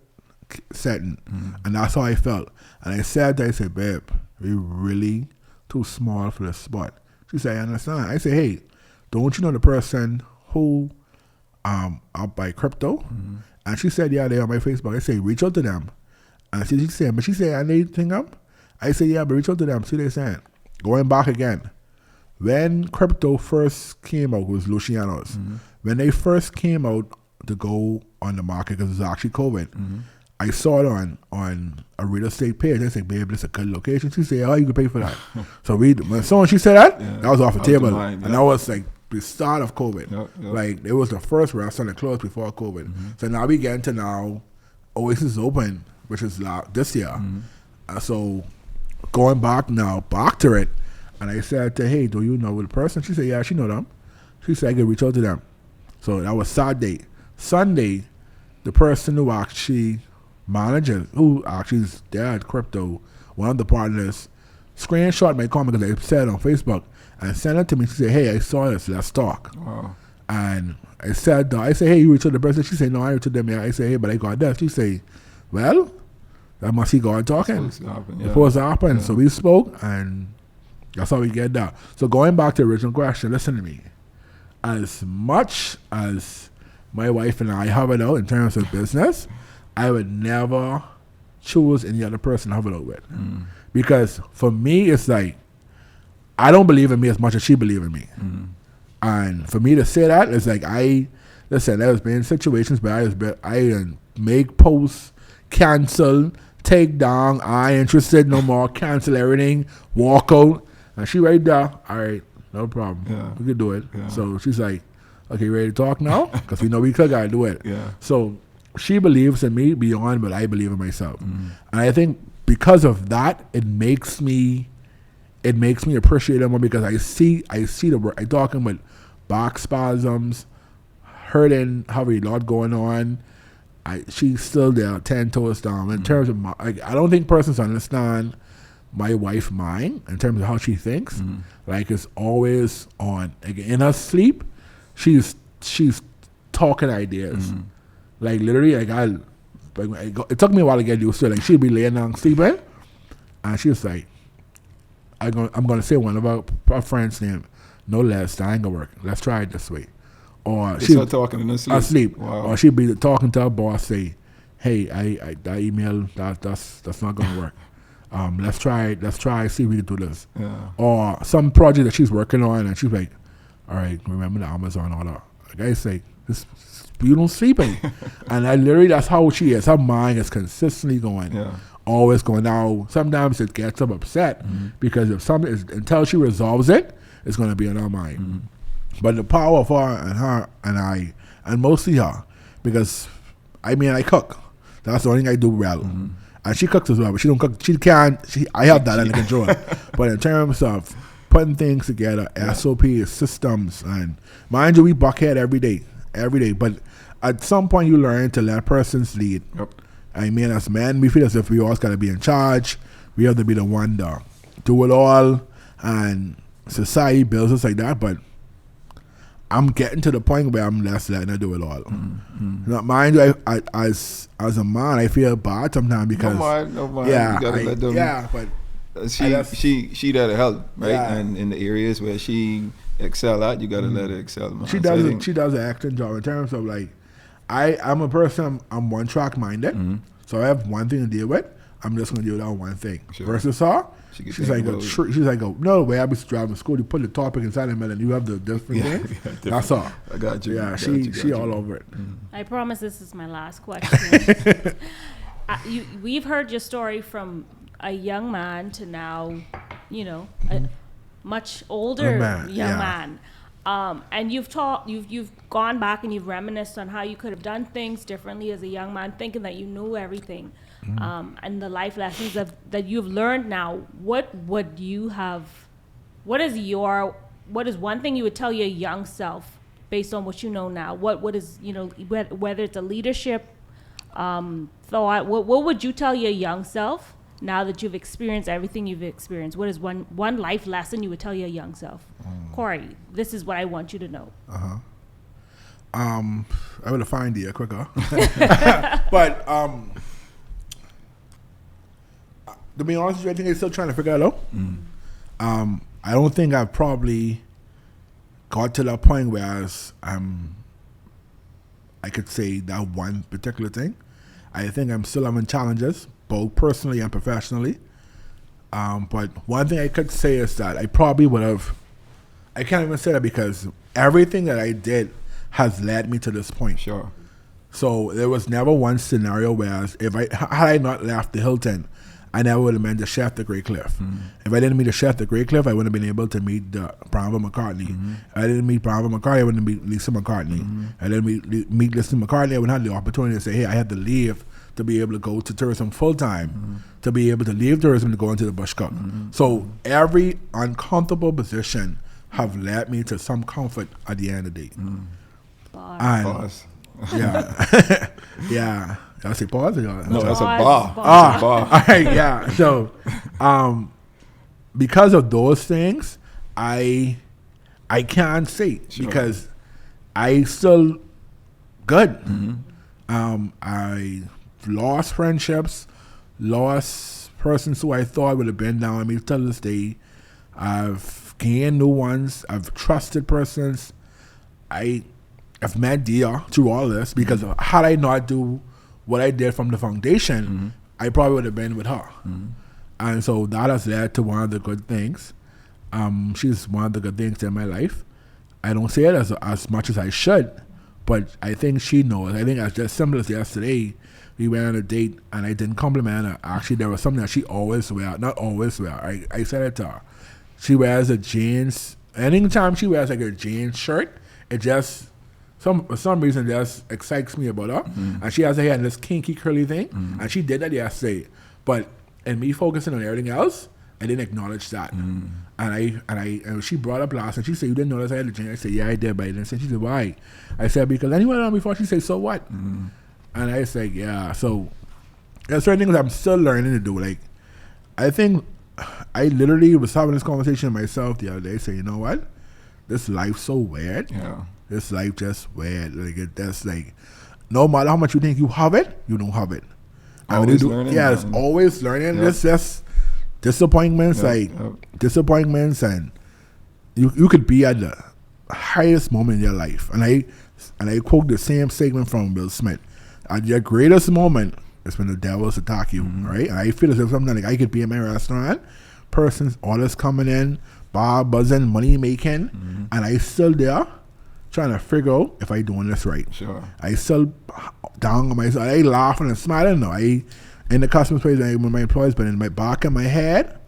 setting, and that's how I felt. And I said, babe, we really too small for the spot. She said, I understand. I said, hey, don't you know the person who up by crypto? And she said, yeah, they're on my Facebook. I say, reach out to them. And she said, I need anything up? I said, yeah, but reach out to them. See what they're saying. Going back again. When crypto first came out, it was Luciano's. When they first came out to go on the market, because it was actually COVID, I saw it on a real estate page. I said, babe, this is a good location. She said, oh, you can pay for that. So when she said that, that was off the table. And that was like the start of COVID. Like, it was the first restaurant that closed before COVID. So now we get into now, Oasis is open, which is this year. So going back to it, and I said to her, hey, do you know the person? She said, yeah, she know them. She said, I can reach out to them. So that was Saturday. Sunday, the person who actually manages, who actually is there at crypto, one of the partners, screenshot my comment because I said on Facebook and sent it to me. She said, hey, I saw this, let's talk. Wow. And I said, hey, you reached out to the person? She said, no, I reached out to them. Yeah. I said, hey, but I got that. She said, well, that must be God talking. It's supposed to happen. So we spoke, and that's how we get that. So going back to the original question, listen to me. As much as my wife and I have it out in terms of business, I would never choose any other person to have it out with. Because for me, it's like, I don't believe in me as much as she believes in me. And for me to say that, it's like, there's been situations where I make posts, cancel, take down, I ain't interested no more, cancel everything, walk out. And she right there, all right, no problem. We can do it. So she's like, okay, ready to talk now? Because we know we could gotta do it. So she believes in me beyond what I believe in myself. And I think because of that, it makes me appreciate her more, because I see the work. I talking about back spasms, hurting, having a lot going on. She's still there, 10 toes down. In terms of I don't think persons understand my wife mind in terms of how she thinks. Like, it's always on. Like, in her sleep, she's talking ideas. Like, literally, it took me a while to get used to it. Like, she'd be laying down sleeping, and she was like, I'm gonna say one of our friends' name, no less, that ain't gonna work. Let's try it this way. Or she'd start talking in her sleep. Asleep. Wow. Or she'd be talking to her boss, say, hey, I that email, that's not gonna work. Let's try, see if we can do this. Or some project that she's working on, and she's like, all right, remember the Amazon order. Like I say, you don't sleep any. And that's how she is. Her mind is consistently going. Always going out. Sometimes it gets her upset because if something is, until she resolves it, it's going to be in her mind. But the power of her and I, and mostly her, because I cook. That's the only thing I do well. And she cooks as well, but she don't cook. I have that under control. But in terms of putting things together, SOPs, systems, and mind you, we buckhead every day. But at some point, you learn to let persons lead. As men, we feel as if we always got to be in charge. We have to be the one to do it all, and society builds us like that. But I'm getting to the point where I'm less letting her do it all. Now, mind you, I as a man, I feel bad sometimes because no mind. Yeah, you gotta let them. Yeah, but she there to help, right? Yeah. And in the areas where she excel at, you gotta let her excel. Man. She does an acting job in terms of like, I'm a person. I'm one track minded, so I have one thing to deal with. I'm just gonna deal with that one thing. Sure. Versus her, she's like no way. I be driving to school. You put the topic inside the middle, and you have the different thing. That's all. I got you. Yeah, she all over it. I promise this is my last question. We've heard your story from a young man to now, a much older young man. And you've gone back and you've reminisced on how you could have done things differently as a young man, thinking that you knew everything, and the life lessons that you've learned now. What is one thing you would tell your young self based on what you know now? What is, whether it's a leadership thought, what would you tell your young self now that you've experienced everything you've experienced? What is one life lesson you would tell your young self? Corey, this is what I want you to know. I would have found you quicker. But to be honest with you, I think I'm still trying to figure it out. I don't think I've probably got to that point where I could say that one particular thing. I think I'm still having challenges, both personally and professionally. But one thing I could say is that I probably would have, I can't even say that because everything that I did has led me to this point. Sure. So there was never one scenario where had I not left the Hilton, I never would have met the chef, the Great Cliff. If I didn't meet the chef, the Great Cliff, I wouldn't have been able to meet the Bravo McCartney. If I didn't meet Bravo McCartney, I wouldn't meet Lisa McCartney. If I didn't meet Lisa McCartney, I wouldn't have the opportunity to say, hey, I had to leave to be able to go to tourism full time, to be able to leave tourism to go into the bush cook. So every uncomfortable position have led me to some comfort at the end of the day. Pause. Yeah. Yeah. Did I say pause? No, that's a Pause. bar. All right, yeah. So, because of those things, I can't say because I still good. I lost friendships, lost persons who I thought would have been down with me till this day. I've gained new ones. I've trusted persons. I've met Dia through all this because had I not do what I did from the foundation, I probably would have been with her. And so that has led to one of the good things. She's one of the good things in my life. I don't say it as much as I should, but I think she knows. I think as just simple as yesterday, we went on a date and I didn't compliment her. Actually, there was something that she always wear, not always wear. I said it to her. She wears a jeans. Anytime she wears like a jeans shirt, it just... for some reason, just excites me about her. And she has her hair in this kinky, curly thing. And she did that yesterday. But in me focusing on everything else, I didn't acknowledge that. And she brought up last and she said, you didn't notice I had a jeans? I said, yeah, I did, but I didn't say. She said, why? I said, because anyone on before, she said, so what? And I said, yeah. So there's certain things I'm still learning to do. Like, I think I literally was having this conversation with myself the other day, saying, you know what? This life's so weird. Yeah. This life just weird. Like that's like, no matter how much you think you have it, you don't have it. Always learning. Yeah, it's always learning. It's just disappointments, disappointments, and you could be at the highest moment in your life. And I quote the same segment from Will Smith. At your greatest moment is when the devils attack you, right? And I feel as if something like I could be in my restaurant, persons, orders coming in, bar buzzing, money making, and I still there trying to figure out if I doing this right. Sure. I still down on myself. I laughing and smiling now. I in the customer place with my employees, but in my back and my head.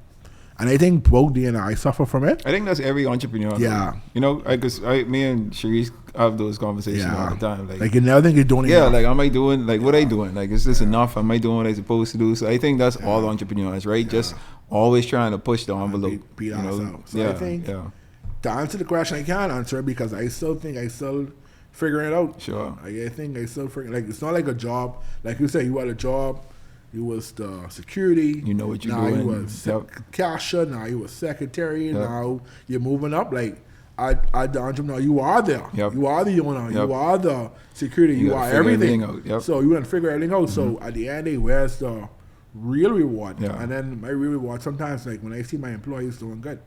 And I think both D and I suffer from it. I think that's every entrepreneur. Yeah. You know, because me and Sharice have those conversations all the time. Like you never think you're doing enough. Like am I doing, like what I doing? Like is this enough? Am I doing what I supposed to do? So I think that's all entrepreneurs, right? Just always trying to push the envelope. Beat ourselves. So I think to answer the question, I can't answer it because I still think I still figuring it out. Sure. I think I still figuring. Like it's not like a job. Like you said, you had a job. You was the security. You know what you're doing. doing. Now you was cashier. Now you was secretary. Now you're moving up. Like at the entrepreneur, you are there. Yep. You are the owner. Yep. You are the security. You are everything. Yep. So you want to figure everything out. So at the end of the day, where's the real reward? Yeah. And then my real reward, sometimes like when I see my employees doing good,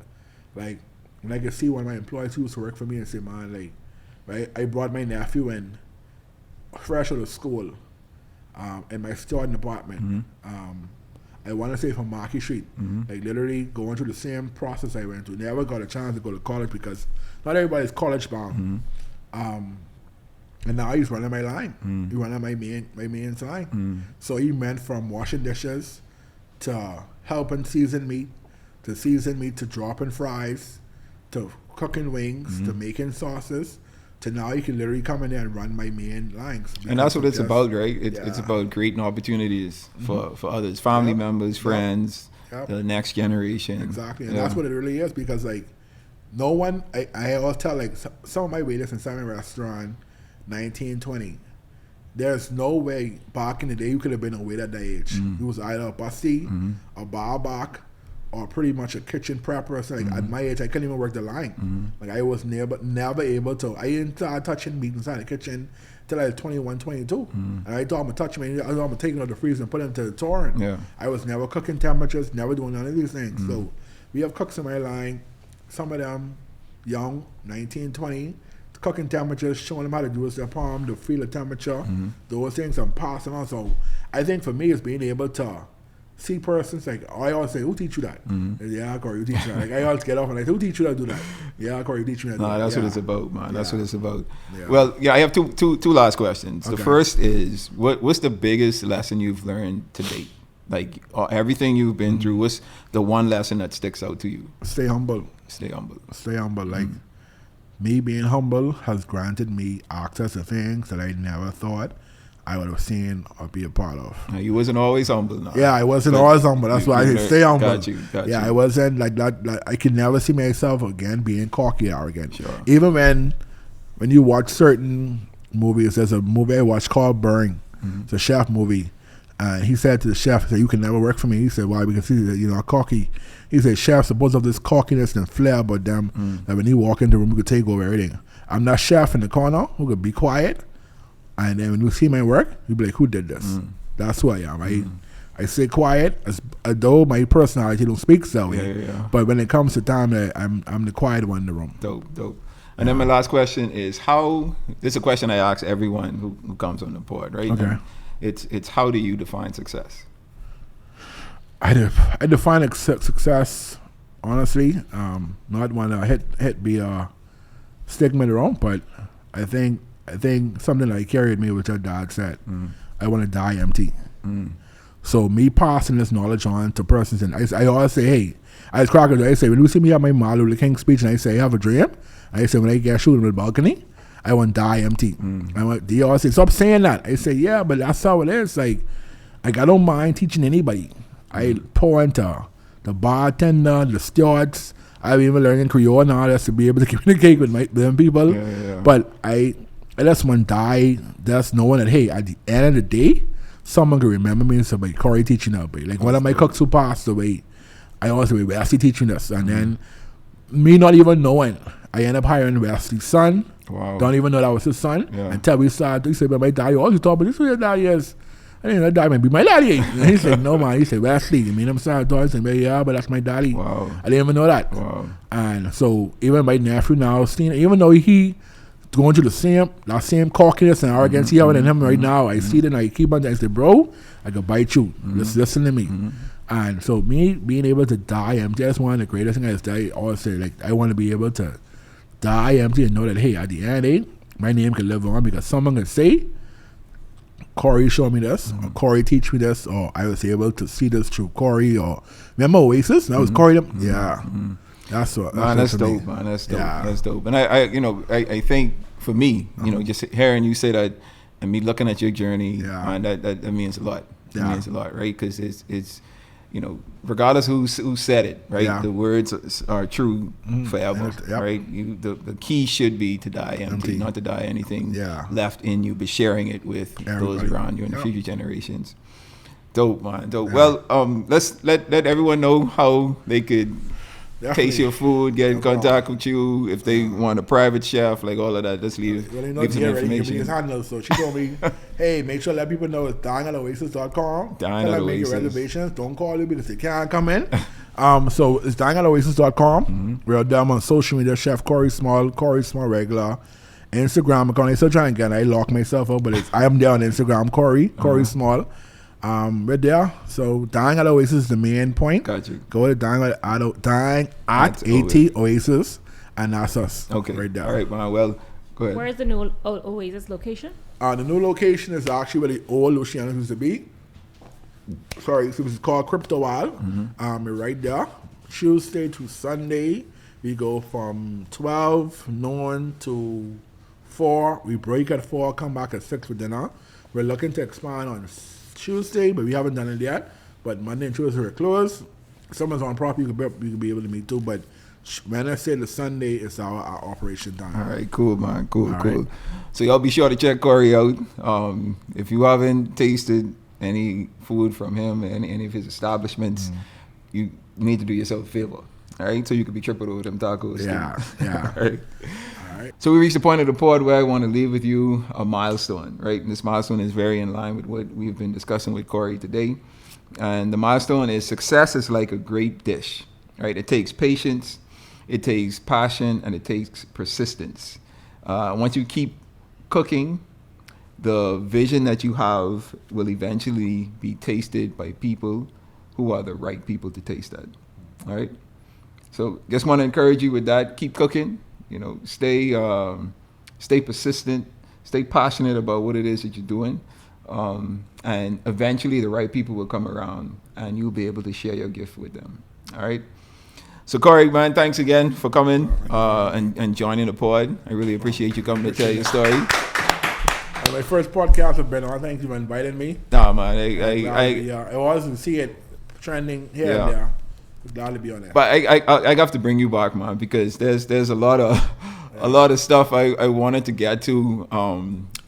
like when I can see one of my employees who used to work for me and say, man, like, right, I brought my nephew in fresh out of school in my student apartment. I want to say from Marquis Street, like literally going through the same process I went through. Never got a chance to go to college because not everybody's college bound. And now he's running my line. He's running my main line. So he went from washing dishes to helping season meat to dropping fries to cooking wings to making sauces. To now you can literally come in there and run my main lines. And that's what it's about, right? It's about creating opportunities for others, family members, friends, the next generation. Exactly, and that's what it really is because like no one, I always tell like some of my waiters in some restaurant, 1920, there's no way back in the day you could have been a waiter at that age. You was either a busty, a barback, or pretty much a kitchen prepper. So like at my age, I couldn't even work the line. Like I was never able to. I didn't start touching meat inside the kitchen till I was 21, 22. And I thought I'm gonna touch meat. I thought I'm gonna take it out of the freezer and put it into the torrent. I was never cooking temperatures, never doing none of these things. So we have cooks in my line. Some of them young, 19, 20, cooking temperatures, showing them how to do it with their palm, to feel the temperature. Those things I'm passing on. So I think for me, it's being able to see persons like I always say, who teach you that? Yeah, Corey, who teach you that? Like I always get off and like, who teach you that do that? Yeah, Corey, who teach you that? No, that's what it's about, man. That's what it's about. Well, I have two last questions. The first is what's the biggest lesson you've learned to date? Like everything you've been through, what's the one lesson that sticks out to you? Stay humble. Stay humble. Stay humble. Like me being humble has granted me access to things that I never thought I would have seen or be a part of. Now, you wasn't always humble. No. Yeah, I wasn't always humble. That's why I say stay humble. Got you. I wasn't like that. Like, I could never see myself again being cocky, arrogant. Sure. Even when you watch certain movies, there's a movie I watched called Burn. It's a chef movie. And he said to the chef, he said, you can never work for me. He said, why? Because he's cocky. He said, chefs supposed to have this cockiness and flair about them that when you walk into the room, you could take over everything. I'm that chef in the corner who could be quiet. And then when you see my work, you be like, who did this? That's who I am. I stay quiet, as though my personality don't speak so. But when it comes to time, I'm the quiet one in the room. Dope. And then my last question is this is a question I ask everyone who comes on the board, right? Okay. And it's how do you define success? I define success, honestly, not want to hit be a stigma in the wrong, but I think something that carried me, which your dad said, I want to die empty. So me passing this knowledge on to persons, and I always say, hey, I just crack it. I say, when you see me at my Martin Luther King speech, and I say, I have a dream, I say, when I get shooting on the balcony, I want to die empty. They always say, stop saying that. I say, yeah, but that's how it is. Like I don't mind teaching anybody. I pour into the bartender, the stewards. I've even learning Creole now just to be able to communicate with them people. But I just want to die just knowing that, hey, at the end of the day, someone can remember me and say, like, Corey teaching that way. Like one of my cooks who passed away, I always say, Wesley teaching us. And then me not even knowing, I end up hiring Wesley's son. Wow. Don't even know that was his son. Until we started, he said, but my daddy always talk about this, who your daddy is. I didn't know that might be my daddy. And he said, no, man. He said, Wesley. I mean, I'm sorry, I said, yeah, but that's my daddy. Wow. I didn't even know that. Wow. And so even my nephew now, even though he going through that same cockiness and arrogance he having in him right now, I see it and I keep on. I say, bro, I can bite you. Just listen to me. And so me being able to die empty, that's one of the greatest things I always say. Like I want to be able to die empty and know that, hey, at the end of the day, my name can live on because someone can say, Corey showed me this, or Corey teach me this, or I was able to see this through Corey, or remember Oasis? That was Corey. That's dope, man. That's dope. That's dope. And I think for me, just hearing you say that and me looking at your journey, man, that means a lot. It means a lot, right? Because it's regardless who said it, right? The words are true forever, right? The key should be to die empty, not to die anything left in you, but sharing it with those around you and the future generations. Dope, man. Dope. Well, let's let everyone know how they could taste your food, get in contact with you. If they want a private chef, like all of that, just leave some information. So she told me, hey, make sure let people know it's dining@oasis.com. Tell them make your reservations. Don't call you because they can't come in. So it's dining@oasis.com. Mm-hmm. We're down on social media, Chef Corey Small regular. Instagram account. I still trying again. I lock myself up, but I am there on Instagram, Corey Small. We're there. So dying at Oasis is the main point. Got you. Go to dying at AT Oasis, and that's us. Okay. Right there. All right, man. Well, go ahead. Where is the new Oasis location? The new location is actually where the old Oceana used to be. Sorry, so it's called Crypto Wild. Mm-hmm. We're right there. Tuesday to Sunday, we go from 12 noon to 4. We break at 4, come back at 6 for dinner. We're looking to expand on Tuesday, but we haven't done it yet. But Monday and Tuesday we're closed. Someone's on property, you could be able to meet too. But when I say the Sunday, it's our operation time. All right, cool, man. Cool. Right. So y'all be sure to check Corey out. If you haven't tasted any food from him and any of his establishments, you need to do yourself a favor. All right, so you could be tripping over them tacos. Yeah. All right. So we reached the point of the pod where I want to leave with you a milestone, right? And this milestone is very in line with what we've been discussing with Corey today. And the milestone is success is like a great dish, right? It takes patience, it takes passion, and it takes persistence. Once you keep cooking, the vision that you have will eventually be tasted by people who are the right people to taste that, all right? So just want to encourage you with that. Keep cooking. You know, stay persistent, stay passionate about what it is that you're doing, and eventually the right people will come around and you'll be able to share your gift with them. All right. So Corey, man, thanks again for coming and joining the pod. I really appreciate you coming to tell your story. My first podcast have been on. Thank you for inviting me. Nah, man, I was to see it trending here and there. Glad to be on there. But I have to bring you back, man, because there's a lot of stuff I wanted to get to,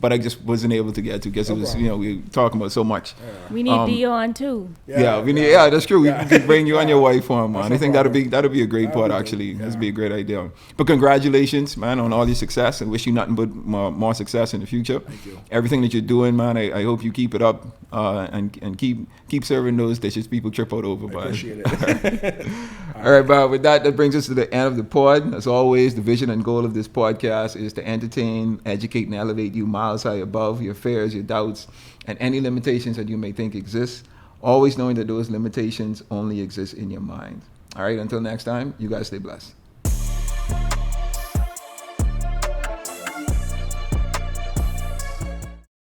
but I just wasn't able to get to because it was we were talking about so much. Yeah. We need Dio on too. Yeah, that's true. We can bring you and your wife on, man. I think that'll be a great part actually. That'd be a great idea. But congratulations, man, on all your success. I wish you nothing but more success in the future. Thank you. Everything that you're doing, man, I hope you keep it up and keep serving those dishes people trip out over. I appreciate it. All right, but with that brings us to the end of the pod. As always, the vision and goal of this podcast is to entertain, educate, and elevate you miles high above your fears, your doubts, and any limitations that you may think exist, always knowing that those limitations only exist in your mind. All right, until next time, you guys stay blessed.